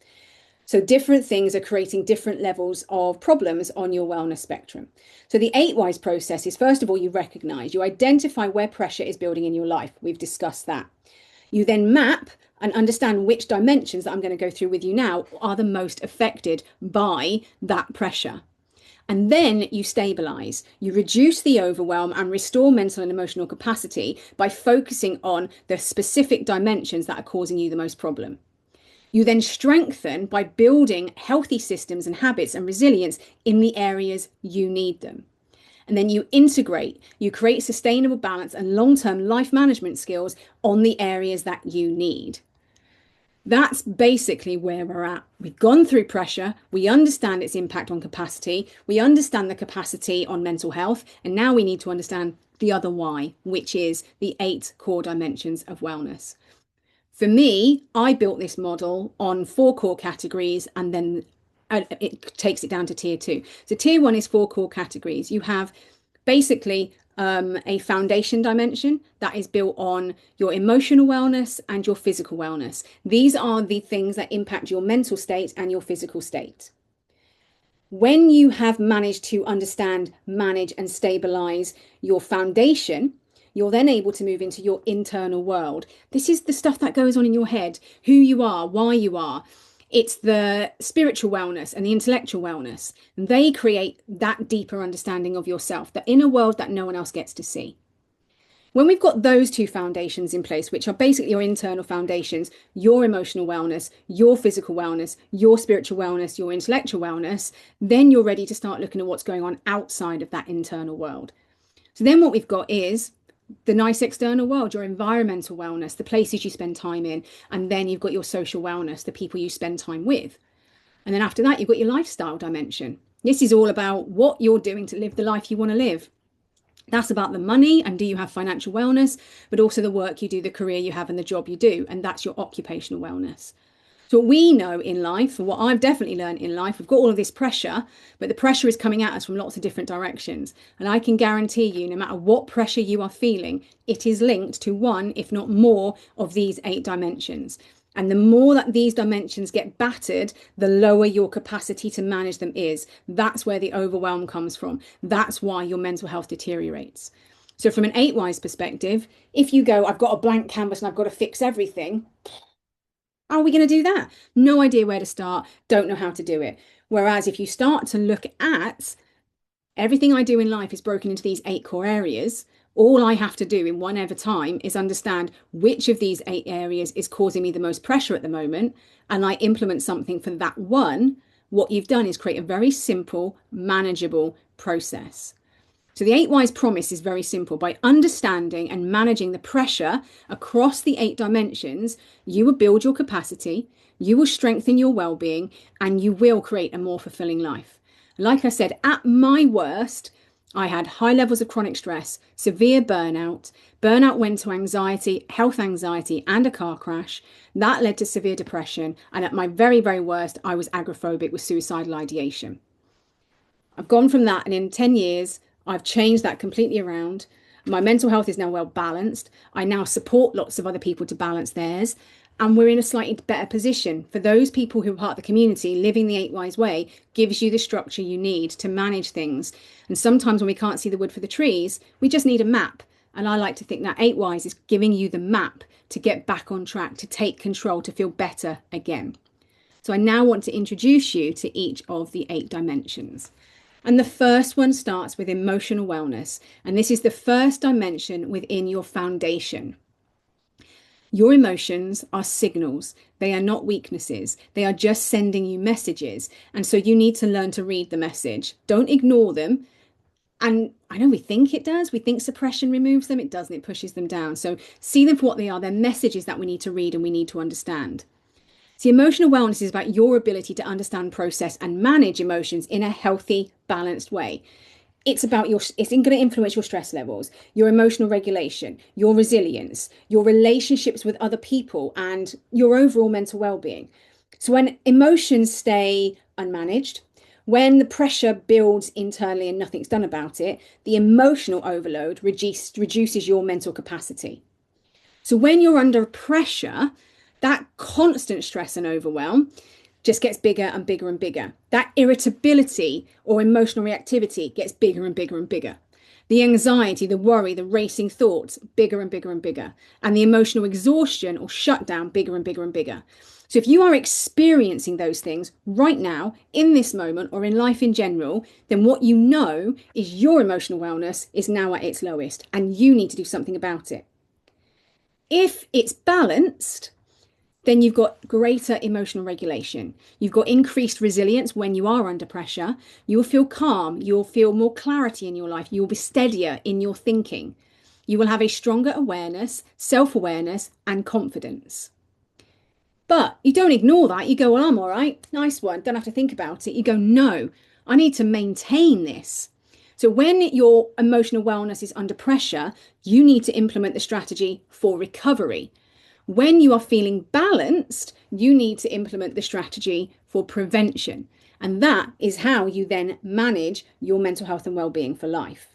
So different things are creating different levels of problems on your wellness spectrum. So the 8 Whys process is, first of all, you recognize, you identify where pressure is building in your life. We've discussed that. You then map and understand which dimensions that I'm going to go through with you now are the most affected by that pressure. And then you stabilize, you reduce the overwhelm and restore mental and emotional capacity by focusing on the specific dimensions that are causing you the most problem. You then strengthen by building healthy systems and habits and resilience in the areas you need them. And then you integrate, you create sustainable balance and long-term life management skills on the areas that you need. That's basically where we're at. We've gone through pressure. We understand its impact on capacity. We understand the capacity on mental health. And now we need to understand the other why, which is the 8 core dimensions of wellness. For me, I built this model on 4 core categories, and then it takes it down to tier 2. So tier 1 is 4 core categories. You have basically a foundation dimension that is built on your emotional wellness and your physical wellness. These are the things that impact your mental state and your physical state. When you have managed to understand, manage, and stabilize your foundation, you're then able to move into your internal world. This is the stuff that goes on in your head, who you are, why you are. It's the spiritual wellness and the intellectual wellness. And they create that deeper understanding of yourself, the inner world that no one else gets to see. When we've got those 2 foundations in place, which are basically your internal foundations, your emotional wellness, your physical wellness, your spiritual wellness, your intellectual wellness, then you're ready to start looking at what's going on outside of that internal world. So then what we've got is the nice external world, your environmental wellness, the places you spend time in, and then you've got your social wellness, the people you spend time with. And then after that, you've got your lifestyle dimension. This is all about what you're doing to live the life you want to live. That's about the money and do you have financial wellness, but also the work you do, the career you have, and the job you do. And that's your occupational wellness. So what we know in life, and what I've definitely learned in life, we've got all of this pressure, but the pressure is coming at us from lots of different directions. And I can guarantee you, no matter what pressure you are feeling, it is linked to one, if not more, of these 8 dimensions. And the more that these dimensions get battered, the lower your capacity to manage them is. That's where the overwhelm comes from. That's why your mental health deteriorates. So from an 8-wise perspective, if you go, I've got a blank canvas and I've got to fix everything, how are we going to do that? No idea where to start, don't know how to do it. Whereas if you start to look at everything I do in life is broken into these 8 core areas, all I have to do in one at a time is understand which of these 8 areas is causing me the most pressure at the moment, and I implement something for that one. What you've done is create a very simple, manageable process. So the 8 wise promise is very simple. By understanding and managing the pressure across the 8 dimensions, you will build your capacity, you will strengthen your well-being, and you will create a more fulfilling life. Like I said, at my worst, I had high levels of chronic stress, severe burnout. Burnout went to anxiety, health anxiety, and a car crash. That led to severe depression. And at my very, very worst, I was agoraphobic with suicidal ideation. I've gone from that, and in 10 years, I've changed that completely around. My mental health is now well balanced. I now support lots of other people to balance theirs. And we're in a slightly better position. For those people who are part of the community, living the 8 wise way gives you the structure you need to manage things. And sometimes when we can't see the wood for the trees, we just need a map. And I like to think that 8 wise is giving you the map to get back on track, to take control, to feel better again. So I now want to introduce you to each of the 8 dimensions. And the first one starts with emotional wellness. And this is the first dimension within your foundation. Your emotions are signals. They are not weaknesses. They are just sending you messages. And so you need to learn to read the message. Don't ignore them. And I know we think it does. We think suppression removes them. It doesn't. It pushes them down. So see them for what they are. They're messages that we need to read and we need to understand. See, emotional wellness is about your ability to understand, process, and manage emotions in a healthy, balanced way. It's going to influence your stress levels, your emotional regulation, your resilience, your relationships with other people, and your overall mental well-being. So when emotions stay unmanaged, when the pressure builds internally and nothing's done about it, the emotional overload reduces your mental capacity. So when you're under pressure, that constant stress and overwhelm just gets bigger and bigger and bigger. That irritability or emotional reactivity gets bigger and bigger and bigger. The anxiety, the worry, the racing thoughts, bigger and bigger and bigger. And the emotional exhaustion or shutdown, bigger and bigger and bigger. So if you are experiencing those things right now, in this moment, or in life in general, then what you know is your emotional wellness is now at its lowest, and you need to do something about it. If it's balanced, then you've got greater emotional regulation. You've got increased resilience when you are under pressure. You'll feel calm. You'll feel more clarity in your life. You'll be steadier in your thinking. You will have a stronger awareness, self-awareness, and confidence. But you don't ignore that. You go, well, I'm all right. Nice one. Don't have to think about it. You go, no, I need to maintain this. So when your emotional wellness is under pressure, you need to implement the strategy for recovery. When you are feeling balanced, you need to implement the strategy for prevention. And that is how you then manage your mental health and well-being for life.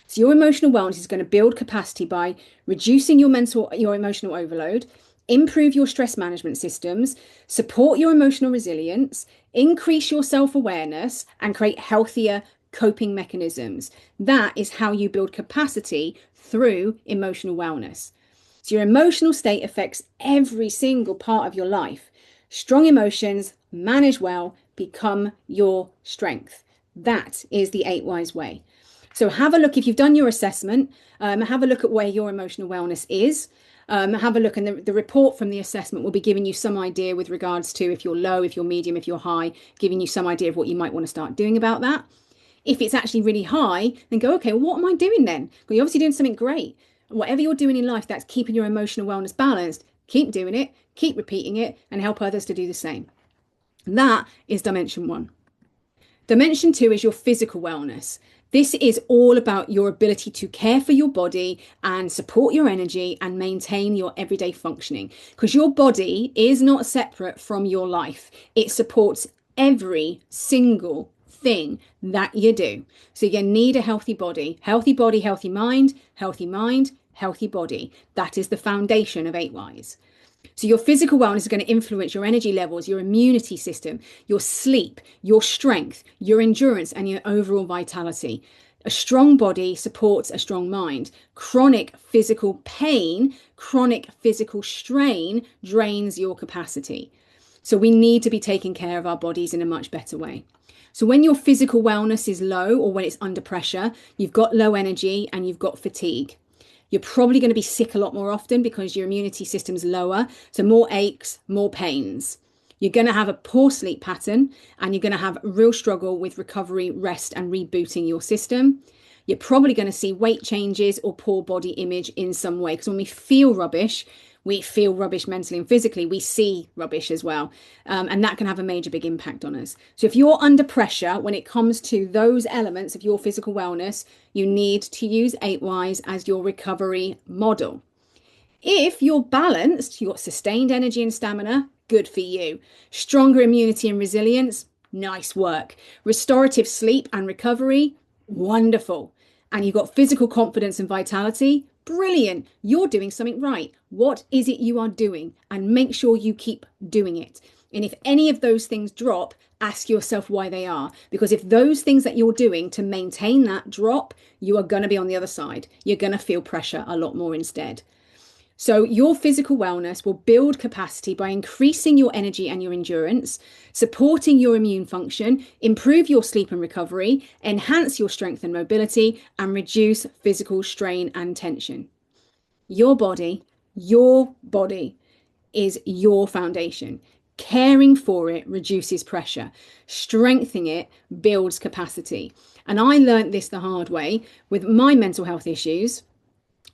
So your emotional wellness is going to build capacity by reducing your emotional overload, improve your stress management systems, support your emotional resilience, increase your self-awareness, and create healthier coping mechanisms. That is how you build capacity through emotional wellness. So your emotional state affects every single part of your life. Strong emotions, managed well, become your strength. That is the 8 wise way. So have a look, if you've done your assessment, have a look at where your emotional wellness is. Have a look, and the report from the assessment will be giving you some idea with regards to if you're low, if you're medium, if you're high, giving you some idea of what you might want to start doing about that. If it's actually really high, then go, okay, well, what am I doing then? Well, you're obviously doing something great. Whatever you're doing in life that's keeping your emotional wellness balanced, keep doing it, keep repeating it, and help others to do the same. That is dimension one. Dimension two is your physical wellness. This is all about your ability to care for your body and support your energy and maintain your everyday functioning. Because your body is not separate from your life, it supports every single thing that you do. So you need a healthy body, healthy body, healthy mind, healthy mind, healthy body. That is the foundation of 8 Whys. So your physical wellness is going to influence your energy levels, your immunity system, your sleep, your strength, your endurance, and your overall vitality. A strong body supports a strong mind. Chronic physical pain, chronic physical strain drains your capacity. So we need to be taking care of our bodies in a much better way. So when your physical wellness is low or when it's under pressure, you've got low energy and you've got fatigue. You're probably going to be sick a lot more often because your immunity system's lower. So more aches, more pains. You're going to have a poor sleep pattern and you're going to have a real struggle with recovery, rest, and rebooting your system. You're probably going to see weight changes or poor body image in some way. Because when we feel rubbish mentally and physically, we see rubbish as well. And that can have a major big impact on us. So if you're under pressure when it comes to those elements of your physical wellness, you need to use 8 Whys as your recovery model. If you're balanced, you've got sustained energy and stamina, good for you. Stronger immunity and resilience, nice work. Restorative sleep and recovery, wonderful. And you've got physical confidence and vitality, brilliant. You're doing something right. What is it you are doing? And make sure you keep doing it. And if any of those things drop, ask yourself why they are. Because if those things that you're doing to maintain that drop, you are going to be on the other side. You're going to feel pressure a lot more instead. So your physical wellness will build capacity by increasing your energy and your endurance, supporting your immune function, improve your sleep and recovery, enhance your strength and mobility, and reduce physical strain and tension. Your body is your foundation. Caring for it reduces pressure. Strengthening it builds capacity. And I learned this the hard way with my mental health issues.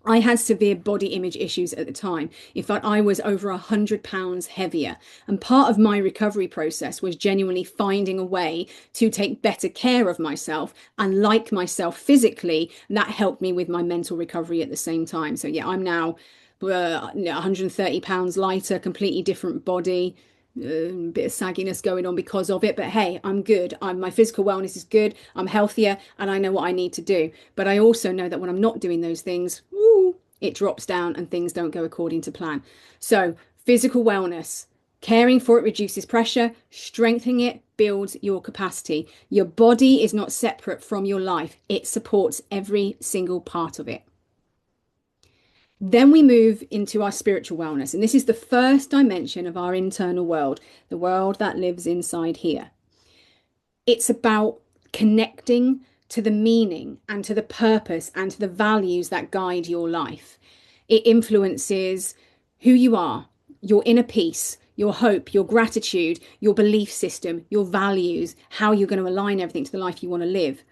I had severe body image issues at the time. In fact, I was over 100 pounds heavier. And part of my recovery process was genuinely finding a way to take better care of myself and like myself physically. And that helped me with my mental recovery at the same time. So yeah, I'm now 130 pounds lighter, completely different body. A bit of sagginess going on because of it, but hey, I'm good. My physical wellness is good. I'm healthier and I know what I need to do. But I also know that when I'm not doing those things, it drops down and things don't go according to plan. So physical wellness, caring for it reduces pressure, strengthening it builds your capacity. Your body is not separate from your life. It supports every single part of it. Then we move into our spiritual wellness. And this is the first dimension of our internal world, the world that lives inside here. It's about connecting to the meaning and to the purpose and to the values that guide your life. It influences who you are, your inner peace, your hope, your gratitude, your belief system, your values, how you're going to align everything to the life you want to live.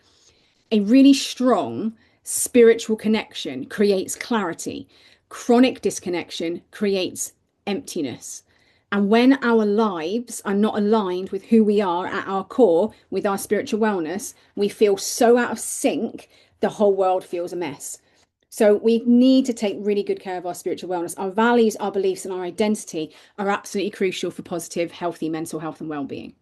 A really strong spiritual connection creates clarity. Chronic disconnection creates emptiness. And when our lives are not aligned with who we are at our core, with our spiritual wellness, we feel so out of sync, the whole world feels a mess. So we need to take really good care of our spiritual wellness. Our values, our beliefs, and our identity are absolutely crucial for positive, healthy mental health and well-being.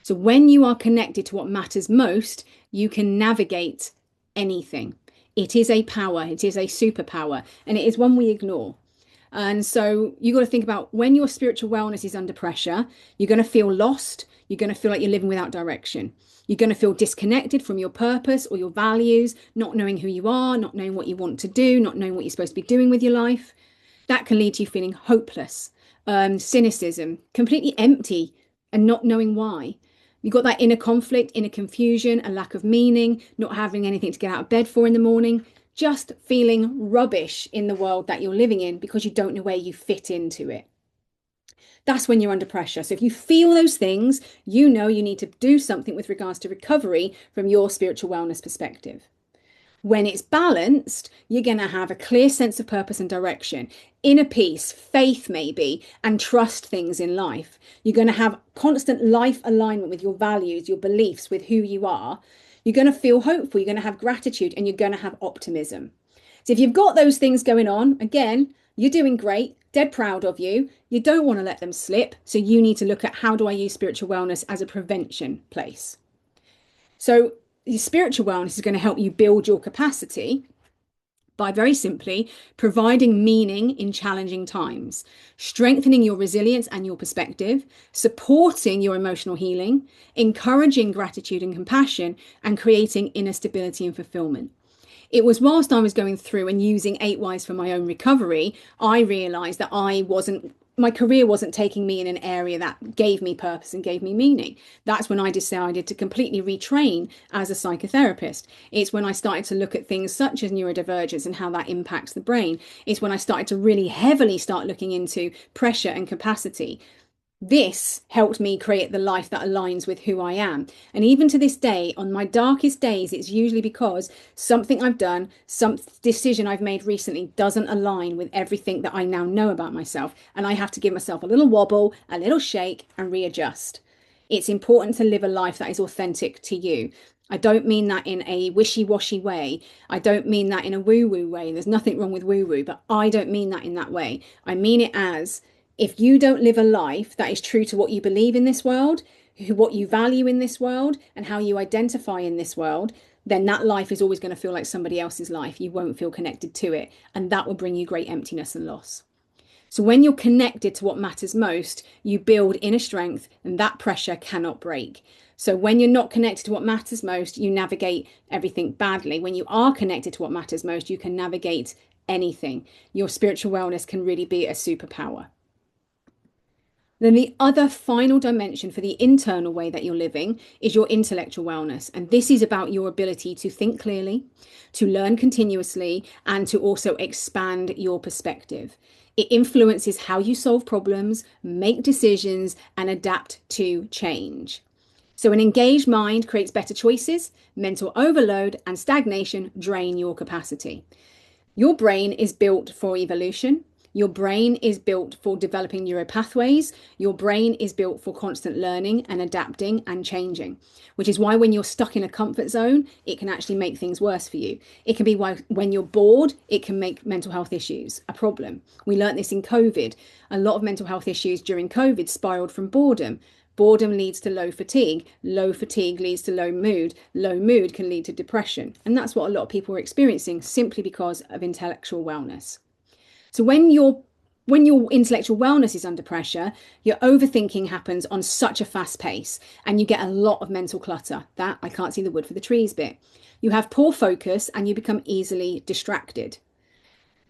So when you are connected to what matters most, you can navigate anything. It is a power, it is a superpower, and it is one we ignore. And so you got to think about when your spiritual wellness is under pressure, you're going to feel lost. You're going to feel like you're living without direction. You're going to feel disconnected from your purpose or your values, not knowing who you are, not knowing what you want to do, not knowing what you're supposed to be doing with your life. That can lead to you feeling hopeless, cynicism, completely empty and not knowing why. You've got that inner conflict, inner confusion, a lack of meaning, not having anything to get out of bed for in the morning, just feeling rubbish in the world that you're living in because you don't know where you fit into it. That's when you're under pressure. So if you feel those things, you know you need to do something with regards to recovery from your spiritual wellness perspective. When it's balanced, you're going to have a clear sense of purpose and direction, inner peace, faith maybe, and trust things in life. You're going to have constant life alignment with your values, your beliefs, with who you are. You're going to feel hopeful, you're going to have gratitude, and you're going to have optimism. So if you've got those things going on, again, you're doing great, dead proud of you. You don't want to let them slip. So you need to look at, how do I use spiritual wellness as a prevention place? So your spiritual wellness is going to help you build your capacity by very simply providing meaning in challenging times, strengthening your resilience and your perspective, supporting your emotional healing, encouraging gratitude and compassion, and creating inner stability and fulfillment. It was whilst I was going through and using 8 Whys for my own recovery, I realized that my career wasn't taking me in an area that gave me purpose and gave me meaning. That's when I decided to completely retrain as a psychotherapist. It's when I started to look at things such as neurodivergence and how that impacts the brain. It's when I started to really heavily start looking into pressure and capacity. This helped me create the life that aligns with who I am. And even to this day, on my darkest days, it's usually because something I've done, some decision I've made recently doesn't align with everything that I now know about myself. And I have to give myself a little wobble, a little shake, and readjust. It's important to live a life that is authentic to you. I don't mean that in a wishy-washy way. I don't mean that in a woo-woo way. There's nothing wrong with woo-woo, but I don't mean that in that way. I mean it as, if you don't live a life that is true to what you believe in this world, what you value in this world, and how you identify in this world, then that life is always going to feel like somebody else's life. You won't feel connected to it, and that will bring you great emptiness and loss. So when you're connected to what matters most, you build inner strength, and that pressure cannot break. So when you're not connected to what matters most, you navigate everything badly. When you are connected to what matters most, you can navigate anything. Your spiritual wellness can really be a superpower. Then the other final dimension for the internal way that you're living is your intellectual wellness. And this is about your ability to think clearly, to learn continuously, and to also expand your perspective. It influences how you solve problems, make decisions, and adapt to change. So an engaged mind creates better choices. Mental overload and stagnation drain your capacity. Your brain is built for evolution. Your brain is built for developing neural pathways. Your brain is built for constant learning and adapting and changing, which is why when you're stuck in a comfort zone, it can actually make things worse for you. It can be why when you're bored, it can make mental health issues a problem. We learned this in COVID. A lot of mental health issues during COVID spiraled from boredom. Boredom leads to low fatigue. Low fatigue leads to low mood. Low mood can lead to depression. And that's what a lot of people are experiencing simply because of intellectual wellness. So when your intellectual wellness is under pressure, your overthinking happens on such a fast pace and you get a lot of mental clutter. That I can't see the wood for the trees bit. You have poor focus and you become easily distracted.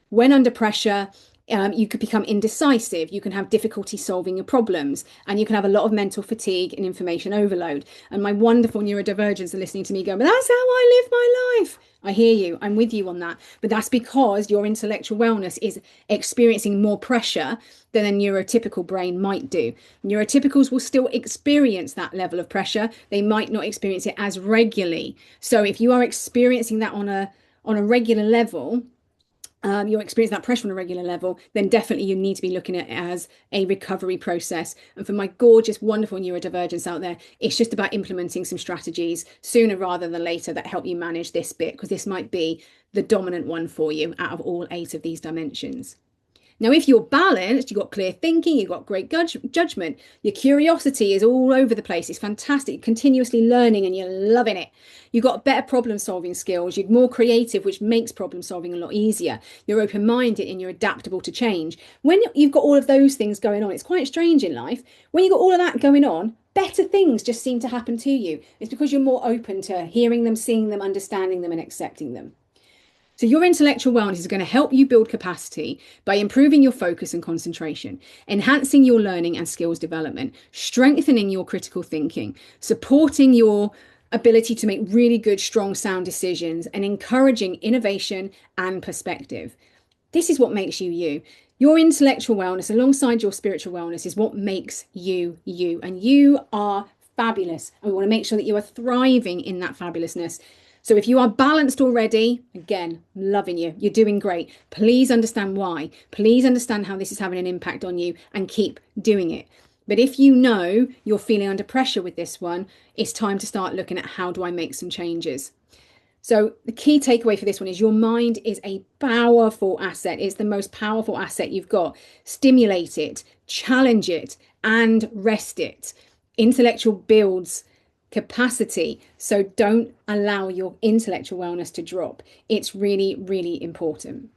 When under pressure, you could become indecisive, you can have difficulty solving your problems, and you can have a lot of mental fatigue and information overload. And my wonderful neurodivergents are listening to me go, but that's how I live my life. I hear you, I'm with you on that. But that's because your intellectual wellness is experiencing more pressure than a neurotypical brain might do. Neurotypicals will still experience that level of pressure. They might not experience it as regularly. So if you are experiencing that on a regular level, you're experiencing that pressure on a regular level, then definitely you need to be looking at it as a recovery process. And for my gorgeous, wonderful neurodivergents out there, it's just about implementing some strategies sooner rather than later that help you manage this bit, because this might be the dominant one for you out of all 8 of these dimensions. Now, if you're balanced, you've got clear thinking, you've got great judgment, your curiosity is all over the place. It's fantastic, continuously learning and you're loving it. You've got better problem solving skills. You're more creative, which makes problem solving a lot easier. You're open-minded and you're adaptable to change. When you've got all of those things going on, it's quite strange in life. When you've got all of that going on, better things just seem to happen to you. It's because you're more open to hearing them, seeing them, understanding them, and accepting them. So your intellectual wellness is going to help you build capacity by improving your focus and concentration, enhancing your learning and skills development, strengthening your critical thinking, supporting your ability to make really good, strong, sound decisions, and encouraging innovation and perspective. This is what makes you you. Your intellectual wellness alongside your spiritual wellness is what makes you you. And you are fabulous. And we want to make sure that you are thriving in that fabulousness. So if you are balanced already, again, loving you, you're doing great. Please understand why. Please understand how this is having an impact on you and keep doing it. But if you know you're feeling under pressure with this one, it's time to start looking at how do I make some changes. So the key takeaway for this one is your mind is a powerful asset. It's the most powerful asset you've got. Stimulate it, challenge it, and rest it. Intellectual builds capacity. So don't allow your intellectual wellness to drop. It's really, really important.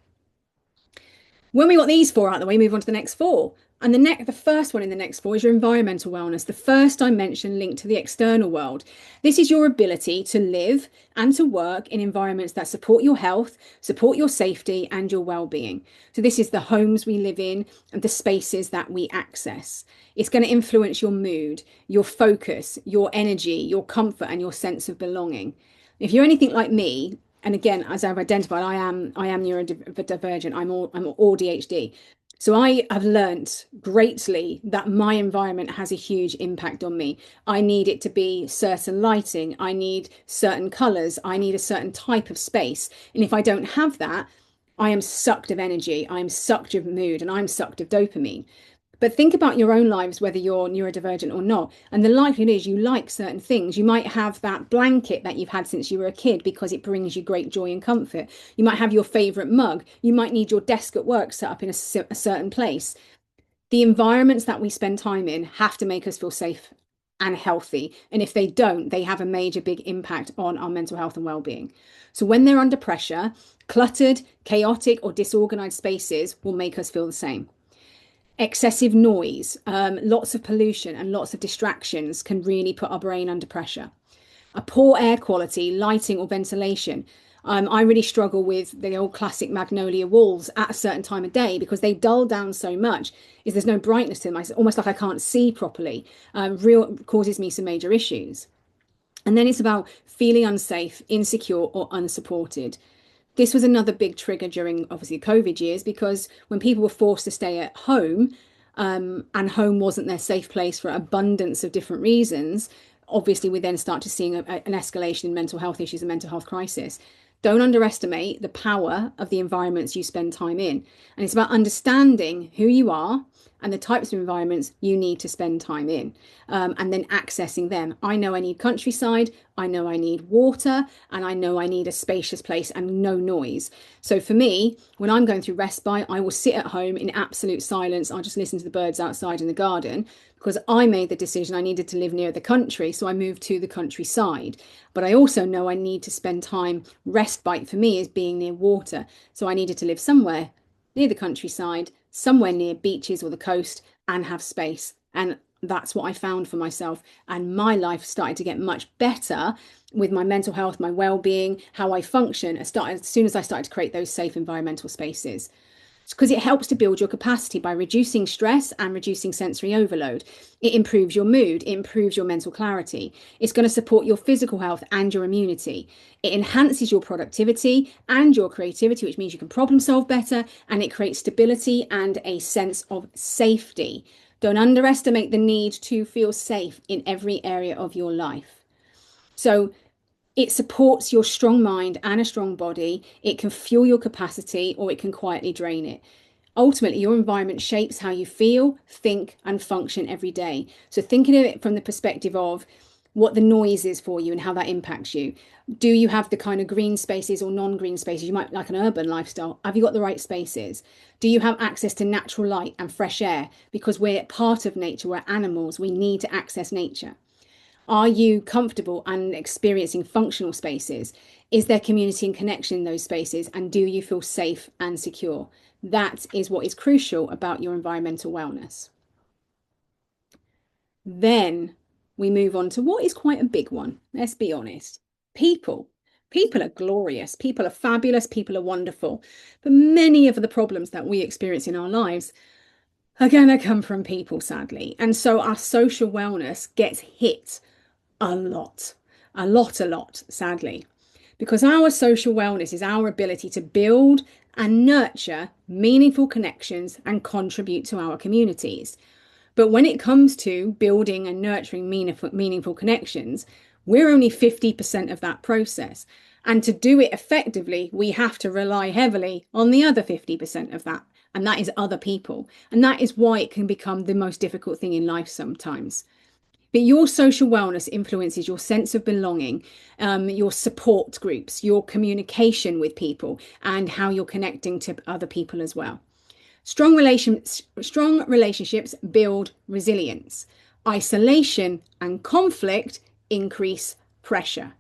When we got these four out of the way, move on to the next four. And the first one in the next four is your environmental wellness, the first dimension linked to the external world. This is your ability to live and to work in environments that support your health, support your safety, and your well-being. So this is the homes we live in and the spaces that we access. It's going to influence your mood, your focus, your energy, your comfort, and your sense of belonging. If you're anything like me, and again, as I've identified, I am neurodivergent. I'm all ADHD. So I have learnt greatly that my environment has a huge impact on me. I need it to be certain lighting. I need certain colours. I need a certain type of space. And if I don't have that, I am sucked of energy. I'm sucked of mood and I'm sucked of dopamine. But think about your own lives, whether you're neurodivergent or not. And the likelihood is you like certain things. You might have that blanket that you've had since you were a kid because it brings you great joy and comfort. You might have your favorite mug. You might need your desk at work set up in a certain place. The environments that we spend time in have to make us feel safe and healthy. And if they don't, they have a major big impact on our mental health and well-being. So when they're under pressure, cluttered, chaotic, or disorganized spaces will make us feel the same. Excessive noise, lots of pollution and lots of distractions can really put our brain under pressure. A poor air quality, lighting or ventilation. I really struggle with the old classic magnolia walls at a certain time of day because they dull down so much. Is there's no brightness to them. It's almost like I can't see properly. Real causes me some major issues. And then it's about feeling unsafe, insecure or unsupported. This was another big trigger during obviously COVID years because when people were forced to stay at home and home wasn't their safe place for an abundance of different reasons, obviously we then start to seeing an escalation in mental health issues and mental health crisis. Don't underestimate the power of the environments you spend time in. And it's about understanding who you are and the types of environments you need to spend time in, and then accessing them. I know I need countryside, I know I need water, and I know I need a spacious place and no noise. So for me, when I'm going through respite, I will sit at home in absolute silence. I'll just listen to the birds outside in the garden because I made the decision I needed to live near the country, so I moved to the countryside. But I also know I need to spend time. Respite for me is being near water, so I needed to live somewhere near the countryside, somewhere near beaches or the coast, and have space. And that's what I found for myself. And my life started to get much better with my mental health, my well-being, how I function. As soon as I started to create those safe environmental spaces. Because it helps to build your capacity by reducing stress and reducing sensory overload. It improves your mood, it improves your mental clarity. It's going to support your physical health and your immunity. It enhances your productivity and your creativity, which means you can problem solve better, and it creates stability and a sense of safety. Don't underestimate the need to feel safe in every area of your life. So it supports your strong mind and a strong body. It can fuel your capacity or it can quietly drain it. Ultimately, your environment shapes how you feel, think, and function every day. So thinking of it from the perspective of what the noise is for you and how that impacts you. Do you have the kind of green spaces or non-green spaces? You might like an urban lifestyle. Have you got the right spaces? Do you have access to natural light and fresh air? Because we're part of nature, we're animals, we need to access nature. Are you comfortable and experiencing functional spaces? Is there community and connection in those spaces? And do you feel safe and secure? That is what is crucial about your environmental wellness. Then we move on to what is quite a big one. Let's be honest. People. People are glorious. People are fabulous. People are wonderful. But many of the problems that we experience in our lives are going to come from people, sadly. And so our social wellness gets hit a lot, sadly, because our social wellness is our ability to build and nurture meaningful connections and contribute to our communities. But when it comes to building and nurturing meaningful connections, we're only 50% of that process. And to do it effectively, we have to rely heavily on the other 50% of that. And that is other people. And that is why it can become the most difficult thing in life sometimes. But your social wellness influences your sense of belonging, your support groups, your communication with people, and how you're connecting to other people as well. Strong relationships build resilience. Isolation and conflict increase pressure.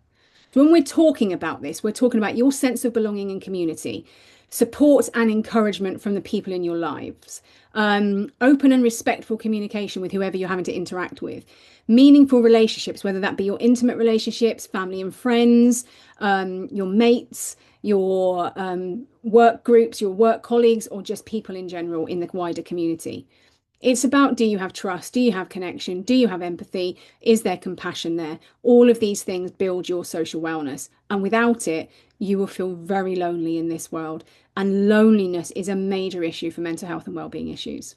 So when we're talking about this, we're talking about your sense of belonging and community, support and encouragement from the people in your lives, open and respectful communication with whoever you're having to interact with, meaningful relationships, whether that be your intimate relationships, family and friends, your mates, your work groups, your work colleagues, or just people in general in the wider community. It's about, do you have trust? Do you have connection? Do you have empathy? Is there compassion there? All of these things build your social wellness. And without it, you will feel very lonely in this world. And loneliness is a major issue for mental health and wellbeing issues.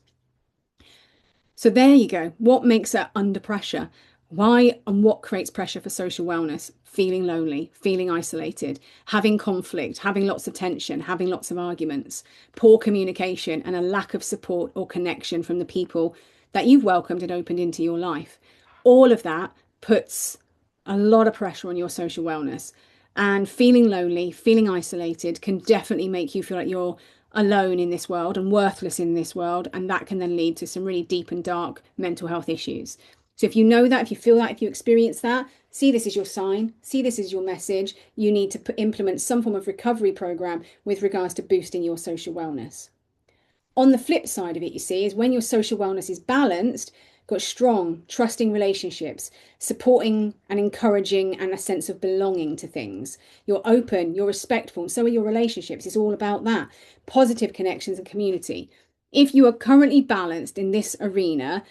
So there you go. What makes it under pressure? Why and what creates pressure for social wellness? Feeling lonely, feeling isolated, having conflict, having lots of tension, having lots of arguments, poor communication, and a lack of support or connection from the people that you've welcomed and opened into your life. All of that puts a lot of pressure on your social wellness. And feeling lonely, feeling isolated can definitely make you feel like you're alone in this world and worthless in this world. And that can then lead to some really deep and dark mental health issues. So if you know that, if you feel that, if you experience that, see this is your sign, see this is your message. You need to implement some form of recovery program with regards to boosting your social wellness. On the flip side of it, you see, is when your social wellness is balanced, got strong, trusting relationships, supporting and encouraging and a sense of belonging to things. You're open, you're respectful, and so are your relationships. It's all about that. Positive connections and community. If you are currently balanced in this arena,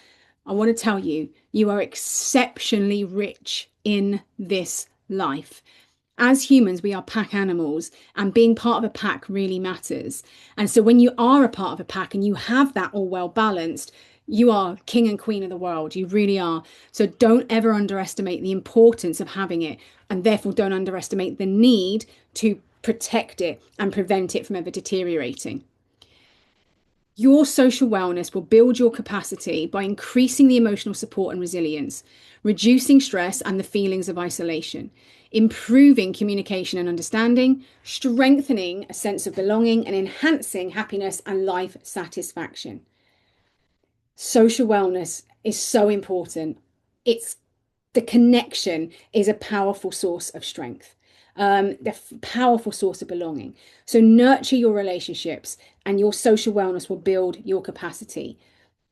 I want to tell you, you are exceptionally rich in this life. As humans, we are pack animals, and being part of a pack really matters. And so when you are a part of a pack and you have that all well balanced, you are king and queen of the world. You really are. So don't ever underestimate the importance of having it, and therefore don't underestimate the need to protect it and prevent it from ever deteriorating. Your social wellness will build your capacity by increasing the emotional support and resilience, reducing stress and the feelings of isolation, improving communication and understanding, strengthening a sense of belonging, and enhancing happiness and life satisfaction. Social wellness is so important. The connection is a powerful source of strength, the powerful source of belonging. So nurture your relationships, and your social wellness will build your capacity.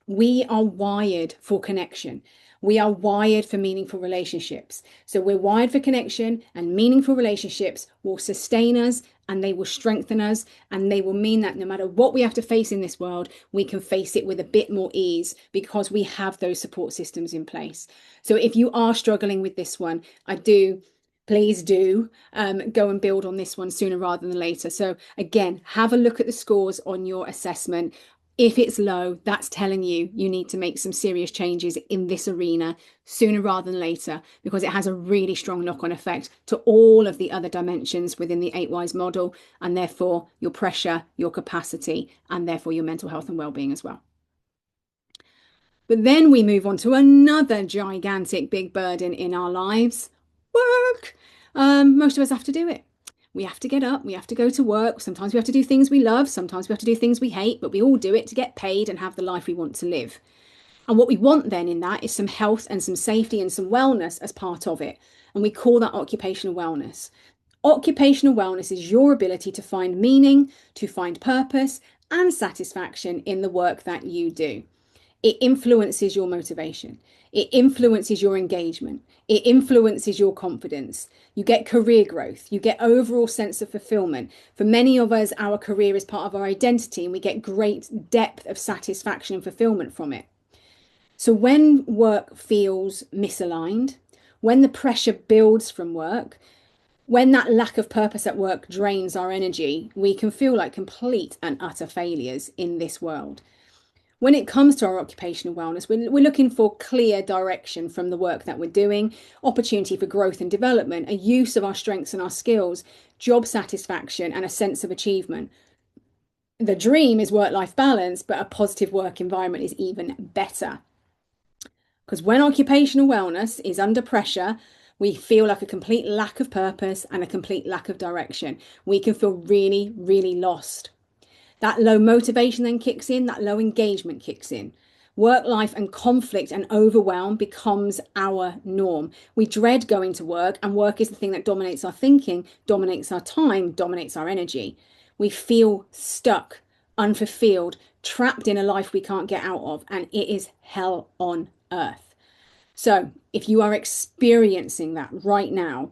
We are wired for connection. We are wired for meaningful relationships. So we're wired for connection, and meaningful relationships will sustain us, and they will strengthen us, and they will mean that no matter what we have to face in this world, we can face it with a bit more ease because we have those support systems in place. So if you are struggling with this one, please do go and build on this one sooner rather than later. So again, have a look at the scores on your assessment. If it's low, that's telling you need to make some serious changes in this arena sooner rather than later, because it has a really strong knock-on effect to all of the other dimensions within the 8 Whys model, and therefore your pressure, your capacity, and therefore your mental health and well-being as well. But then we move on to another gigantic big burden in our lives: work. Most of us have to do it. We have to get up, we have to go to work. Sometimes we have to do things we love, sometimes we have to do things we hate, but we all do it to get paid and have the life we want to live. And what we want then in that is some health and some safety and some wellness as part of it. And we call that occupational wellness. Occupational wellness is your ability to find meaning, to find purpose and satisfaction in the work that you do. It influences your motivation. It influences your engagement. It influences your confidence. You get career growth. You get overall sense of fulfillment. For many of us, our career is part of our identity, and we get great depth of satisfaction and fulfillment from it. So when work feels misaligned, when the pressure builds from work, when that lack of purpose at work drains our energy, we can feel like complete and utter failures in this world. When it comes to our occupational wellness, we're looking for clear direction from the work that we're doing, opportunity for growth and development, a use of our strengths and our skills, job satisfaction, and a sense of achievement. The dream is work-life balance, but a positive work environment is even better. Because when occupational wellness is under pressure, we feel like a complete lack of purpose and a complete lack of direction. We can feel really, really lost. That low motivation then kicks in, that low engagement kicks in. Work life and conflict and overwhelm becomes our norm. We dread going to work, and work is the thing that dominates our thinking, dominates our time, dominates our energy. We feel stuck, unfulfilled, trapped in a life we can't get out of, and it is hell on earth. So if you are experiencing that right now,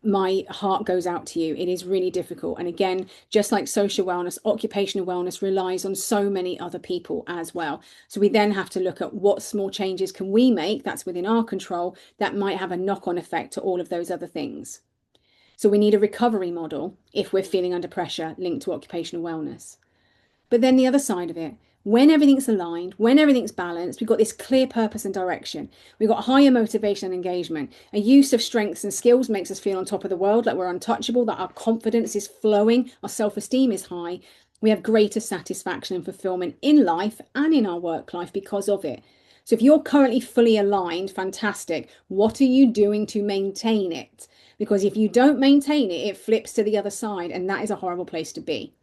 my heart goes out to you. It is really difficult. And again, just like social wellness, occupational wellness relies on so many other people as well. So we then have to look at what small changes can we make that's within our control that might have a knock-on effect to all of those other things. So we need a recovery model if we're feeling under pressure linked to occupational wellness. But then the other side of it, when everything's aligned, when everything's balanced, we've got this clear purpose and direction. We've got higher motivation and engagement. A use of strengths and skills makes us feel on top of the world, like we're untouchable, that our confidence is flowing, our self-esteem is high. We have greater satisfaction and fulfillment in life and in our work life because of it. So if you're currently fully aligned, fantastic. What are you doing to maintain it? Because if you don't maintain it, it flips to the other side, and that is a horrible place to be.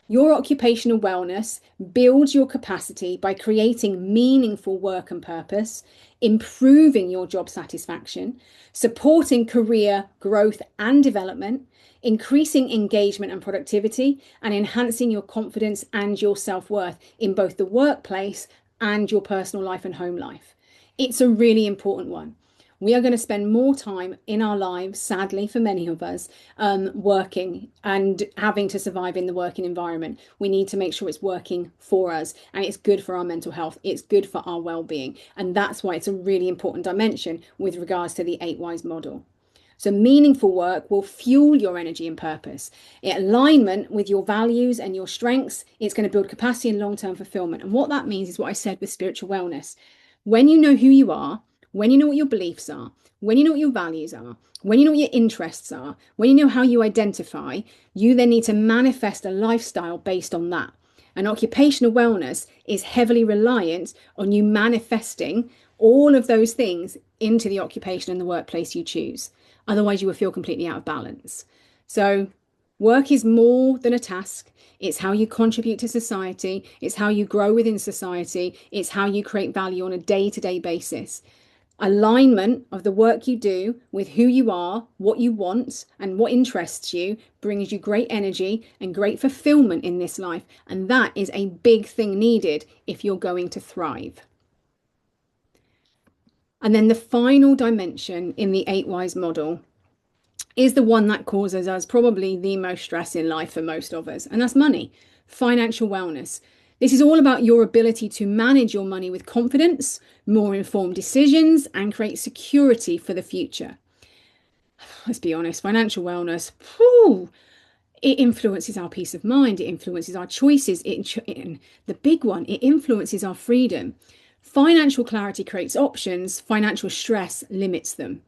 Your occupational wellness builds your capacity by creating meaningful work and purpose, improving your job satisfaction, supporting career growth and development, increasing engagement and productivity, and enhancing your confidence and your self-worth in both the workplace and your personal life and home life. It's a really important one. We are going to spend more time in our lives, sadly, for many of us, working and having to survive in the working environment. We need to make sure it's working for us, and it's good for our mental health. It's good for our well-being. And that's why it's a really important dimension with regards to the 8 Whys model. So meaningful work will fuel your energy and purpose. In alignment with your values and your strengths, it's going to build capacity and long-term fulfillment. And what that means is what I said with spiritual wellness. When you know who you are, when you know what your beliefs are, when you know what your values are, when you know what your interests are, when you know how you identify, you then need to manifest a lifestyle based on that. And occupational wellness is heavily reliant on you manifesting all of those things into the occupation and the workplace you choose. Otherwise, you will feel completely out of balance. So work is more than a task. It's how you contribute to society. It's how you grow within society. It's how you create value on a day-to-day basis. Alignment of the work you do with who you are, what you want, and what interests you brings you great energy and great fulfillment in this life. And that is a big thing needed if you're going to thrive. And then the final dimension in the 8 Whys model is the one that causes us probably the most stress in life for most of us, and that's money, financial wellness. This is all about your ability to manage your money with confidence, more informed decisions, and create security for the future. Let's be honest, financial wellness, it influences our peace of mind, it influences our choices, the big one, it influences our freedom. Financial clarity creates options, financial stress limits them.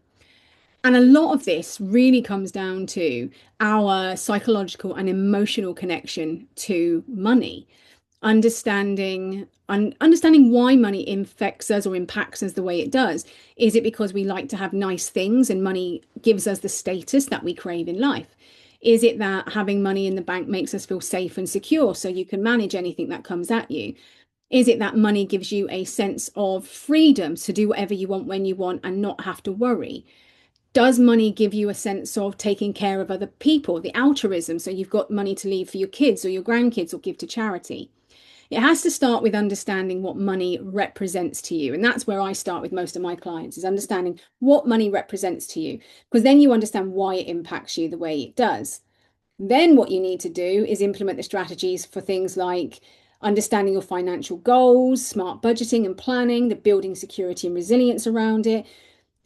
And a lot of this really comes down to our psychological and emotional connection to money. Understanding why money infects us or impacts us the way it does. Is it because we like to have nice things and money gives us the status that we crave in life? Is it that having money in the bank makes us feel safe and secure so you can manage anything that comes at you? Is it that money gives you a sense of freedom to do whatever you want when you want and not have to worry? Does money give you a sense of taking care of other people, the altruism, so you've got money to leave for your kids or your grandkids or give to charity? It has to start with understanding what money represents to you. And that's where I start with most of my clients, is understanding what money represents to you, because then you understand why it impacts you the way it does. Then what you need to do is implement the strategies for things like understanding your financial goals, smart budgeting and planning, the building security and resilience around it,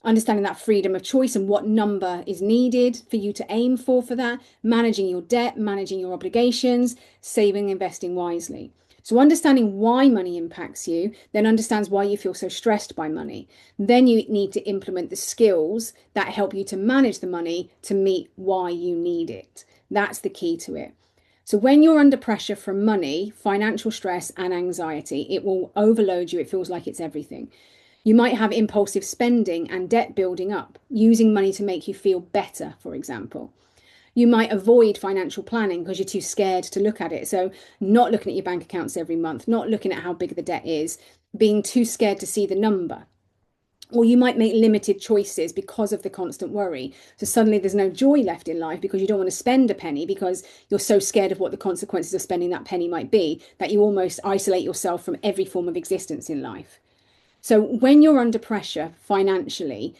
understanding that freedom of choice and what number is needed for you to aim for that, managing your debt, managing your obligations, saving, investing wisely. So understanding why money impacts you then understands why you feel so stressed by money. Then you need to implement the skills that help you to manage the money to meet why you need it. That's the key to it. So when you're under pressure from money, financial stress and anxiety, it will overload you. It feels like it's everything. You might have impulsive spending and debt building up, using money to make you feel better, for example. You might avoid financial planning because you're too scared to look at it. So, not looking at your bank accounts every month, not looking at how big the debt is, being too scared to see the number. Or you might make limited choices because of the constant worry. So suddenly there's no joy left in life because you don't want to spend a penny because you're so scared of what the consequences of spending that penny might be that you almost isolate yourself from every form of existence in life. So when you're under pressure financially,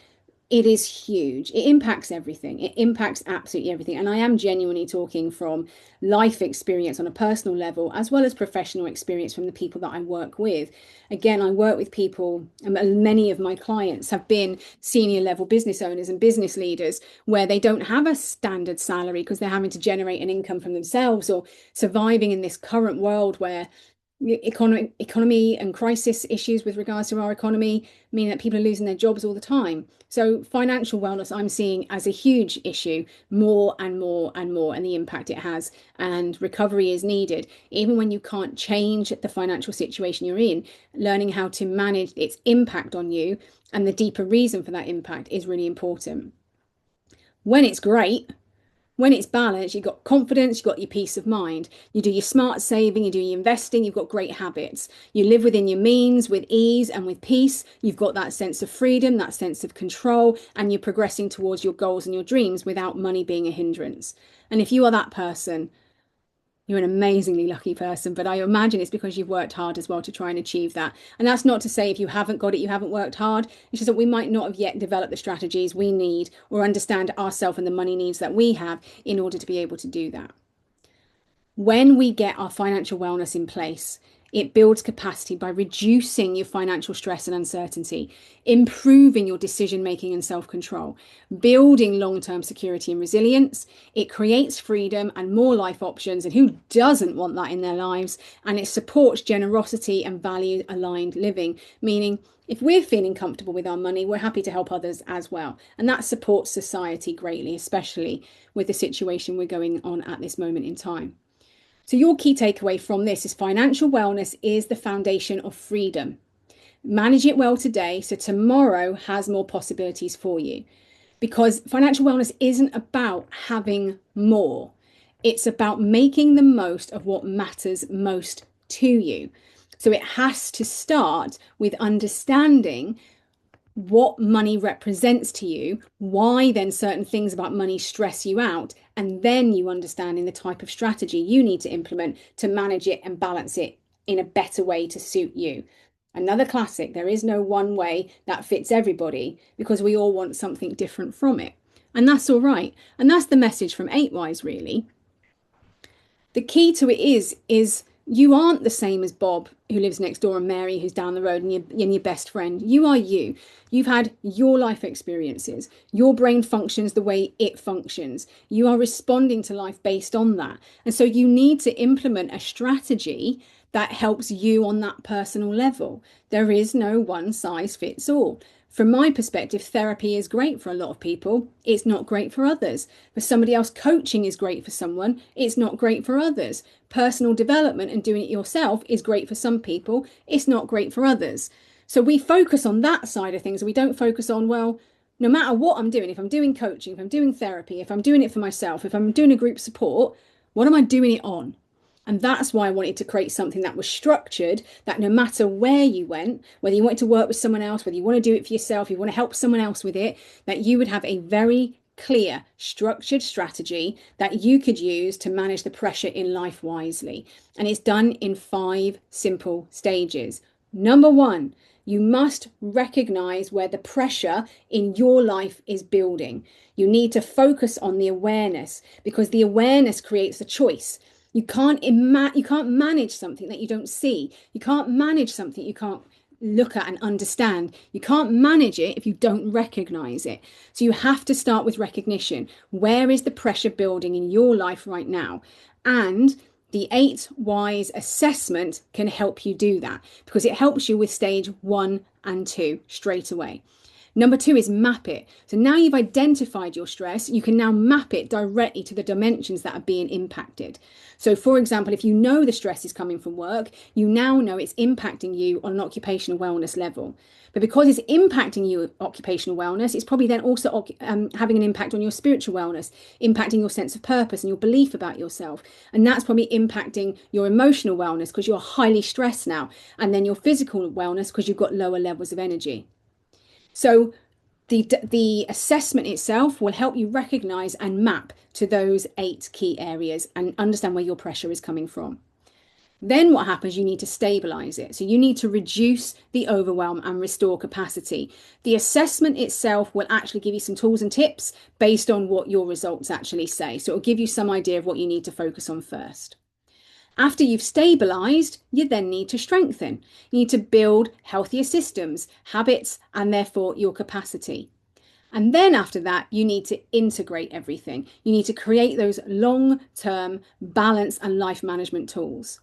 it is huge. It impacts everything. It impacts absolutely everything. And I am genuinely talking from life experience on a personal level, as well as professional experience from the people that I work with. Again, I work with people, and many of my clients have been senior level business owners and business leaders where they don't have a standard salary because they're having to generate an income from themselves or surviving in this current world where economy and crisis issues with regards to our economy mean that people are losing their jobs all the time. So financial wellness I'm seeing as a huge issue, more and more and more, and the impact it has. And recovery is needed. Even when you can't change the financial situation you're in, learning how to manage its impact on you and the deeper reason for that impact is really important. When it's great, when it's balanced, you've got confidence, you've got your peace of mind. You do your smart saving, you do your investing, you've got great habits. You live within your means with ease and with peace. You've got that sense of freedom, that sense of control, and you're progressing towards your goals and your dreams without money being a hindrance. And if you are that person, you're an amazingly lucky person, but I imagine it's because you've worked hard as well to try and achieve that. And that's not to say if you haven't got it, you haven't worked hard. It's just that we might not have yet developed the strategies we need or understand ourselves and the money needs that we have in order to be able to do that. When we get our financial wellness in place, it builds capacity by reducing your financial stress and uncertainty, improving your decision making and self control, building long term security and resilience. It creates freedom and more life options. And who doesn't want that in their lives? And it supports generosity and value aligned living, meaning if we're feeling comfortable with our money, we're happy to help others as well. And that supports society greatly, especially with the situation we're going on at this moment in time. So your key takeaway from this is financial wellness is the foundation of freedom. Manage it well today so tomorrow has more possibilities for you. Because financial wellness isn't about having more. It's about making the most of what matters most to you. So it has to start with understanding what money represents to you, why then certain things about money stress you out, and then you understanding the type of strategy you need to implement to manage it and balance it in a better way to suit you. Another classic, there is no one way that fits everybody because we all want something different from it. And that's all right. And that's the message from 8Wise, really. The key to it is you aren't the same as Bob who lives next door and Mary who's down the road and your best friend. You are you. You've had your life experiences. Your brain functions the way it functions. You are responding to life based on that. And so you need to implement a strategy that helps you on that personal level. There is no one size fits all. From my perspective, therapy is great for a lot of people. It's not great for others. For somebody else, coaching is great for someone. It's not great for others. Personal development and doing it yourself is great for some people. It's not great for others. So we focus on that side of things. We don't focus on, well, no matter what I'm doing, if I'm doing coaching, if I'm doing therapy, if I'm doing it for myself, if I'm doing a group support, what am I doing it on? And that's why I wanted to create something that was structured, that no matter where you went, whether you wanted to work with someone else, whether you want to do it for yourself, you want to help someone else with it, that you would have a very clear, structured strategy that you could use to manage the pressure in life wisely. And it's done in 5 simple stages. Number 1, you must recognize where the pressure in your life is building. You need to focus on the awareness because the awareness creates a choice. You can't manage something that you don't see. You can't manage something you can't look at and understand. You can't manage it if you don't recognize it. So you have to start with recognition. Where is the pressure building in your life right now? And The 8 Whys assessment can help you do that because it helps you with stage 1 and 2 straight away. Number 2 is map it. So now you've identified your stress, you can now map it directly to the dimensions that are being impacted. So, for example, if you know the stress is coming from work, you now know it's impacting you on an occupational wellness level. But because it's impacting you occupational wellness, it's probably then also having an impact on your spiritual wellness, impacting your sense of purpose and your belief about yourself. And that's probably impacting your emotional wellness because you're highly stressed now, and then your physical wellness because you've got lower levels of energy. So the assessment itself will help you recognize and map to those 8 key areas and understand where your pressure is coming from. Then what happens, you need to stabilize it. So you need to reduce the overwhelm and restore capacity. The assessment itself will actually give you some tools and tips based on what your results actually say. So it'll give you some idea of what you need to focus on first. After you've stabilized, you then need to strengthen. You need to build healthier systems, habits, and therefore your capacity. And then after that, you need to integrate everything. You need to create those long-term balance and life management tools.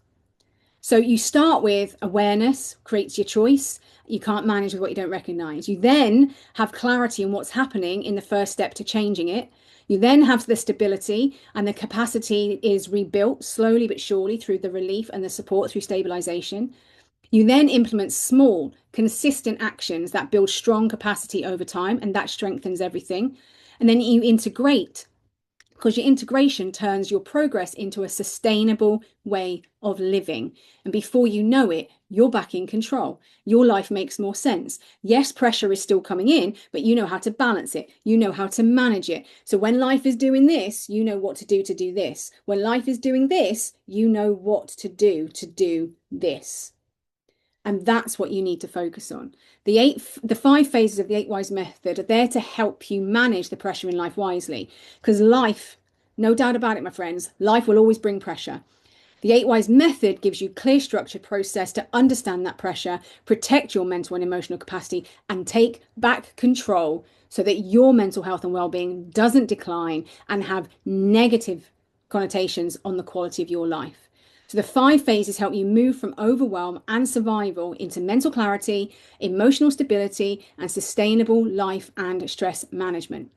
So you start with awareness, creates your choice. You can't manage with what you don't recognize. You then have clarity on what's happening in the first step to changing it. You then have the stability, and the capacity is rebuilt slowly but surely through the relief and the support through stabilization. You then implement small, consistent actions that build strong capacity over time, and that strengthens everything. And then you integrate, because your integration turns your progress into a sustainable way of living. And before you know it, you're back in control. Your life makes more sense. Yes, pressure is still coming in, but you know how to balance it. You know how to manage it. So when life is doing this, you know what to do this. When life is doing this, you know what to do this. And that's what you need to focus on. The 5 phases of the 8 Whys method are there to help you manage the pressure in life wisely. Because life, no doubt about it, my friends, life will always bring pressure. The 8 Whys method gives you clear, structured process to understand that pressure, protect your mental and emotional capacity, and take back control so that your mental health and well-being doesn't decline and have negative connotations on the quality of your life. So the 5 phases help you move from overwhelm and survival into mental clarity, emotional stability, and sustainable life and stress management.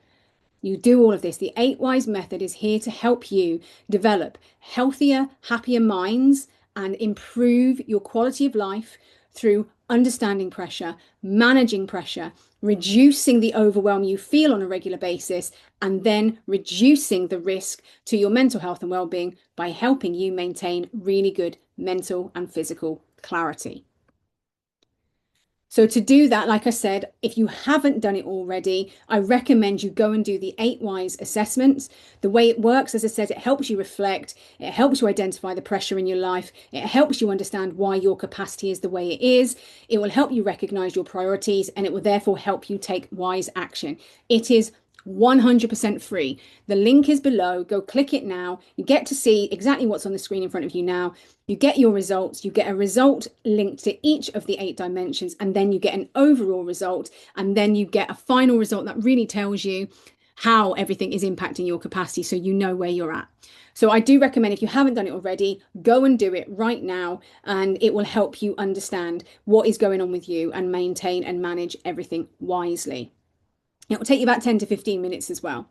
You do all of this. The 8 Whys method is here to help you develop healthier, happier minds and improve your quality of life through understanding pressure, managing pressure, reducing the overwhelm you feel on a regular basis, and then reducing the risk to your mental health and well-being by helping you maintain really good mental and physical clarity. So to do that, like I said, if you haven't done it already, I recommend you go and do the 8 Whys assessments. The way it works, as I said, it helps you reflect, it helps you identify the pressure in your life, it helps you understand why your capacity is the way it is, it will help you recognize your priorities, and it will therefore help you take wise action. It is 100% free. The link is below. Go click it now. You get to see exactly what's on the screen in front of you now. You get your results. You get a result linked to each of the 8 dimensions, and then you get an overall result, and then you get a final result that really tells you how everything is impacting your capacity so you know where you're at. So I do recommend, if you haven't done it already, go and do it right now, and it will help you understand what is going on with you and maintain and manage everything wisely. It will take you about 10 to 15 minutes as well.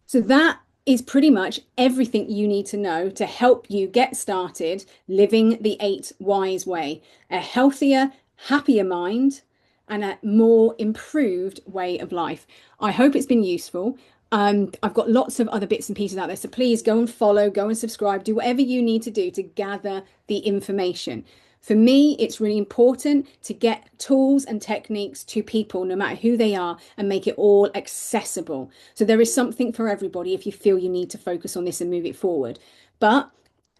So that is pretty much everything you need to know to help you get started living the 8 Whys way, a healthier, happier mind and a more improved way of life. I hope it's been useful. I've got lots of other bits and pieces out there, so please go and follow, go and subscribe, do whatever you need to do to gather the information. For me, it's really important to get tools and techniques to people, no matter who they are, and make it all accessible. So there is something for everybody if you feel you need to focus on this and move it forward. But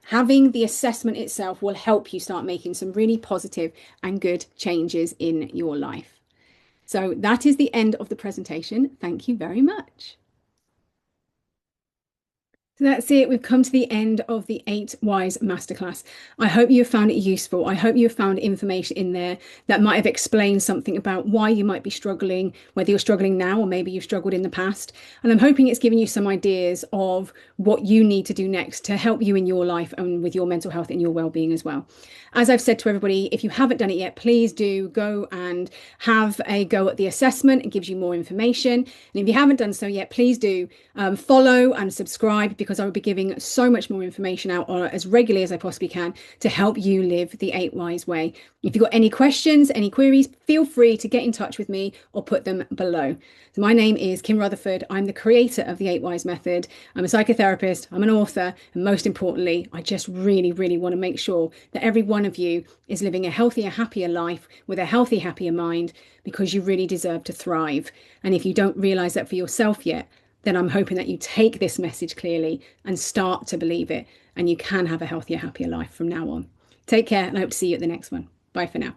having the assessment itself will help you start making some really positive and good changes in your life. So that is the end of the presentation. Thank you very much. So that's it. We've come to the end of the 8 Whys Masterclass. I hope you have found it useful. I hope you have found information in there that might have explained something about why you might be struggling, whether you're struggling now or maybe you've struggled in the past. And I'm hoping it's given you some ideas of what you need to do next to help you in your life and with your mental health and your well-being as well. As I've said to everybody, if you haven't done it yet, please do go and have a go at the assessment. It gives you more information. And if you haven't done so yet, please do follow and subscribe, because I will be giving so much more information out as regularly as I possibly can to help you live the 8 Whys way. If you've got any questions, any queries, feel free to get in touch with me or put them below. So my name is Kim Rutherford. I'm the creator of the 8 Whys method. I'm a psychotherapist, I'm an author, and most importantly, I just really, really want to make sure that every one of you is living a healthier, happier life with a healthy, happier mind, because you really deserve to thrive. And if you don't realize that for yourself yet, then I'm hoping that you take this message clearly and start to believe it, and you can have a healthier, happier life from now on. Take care, and I hope to see you at the next one. Bye for now.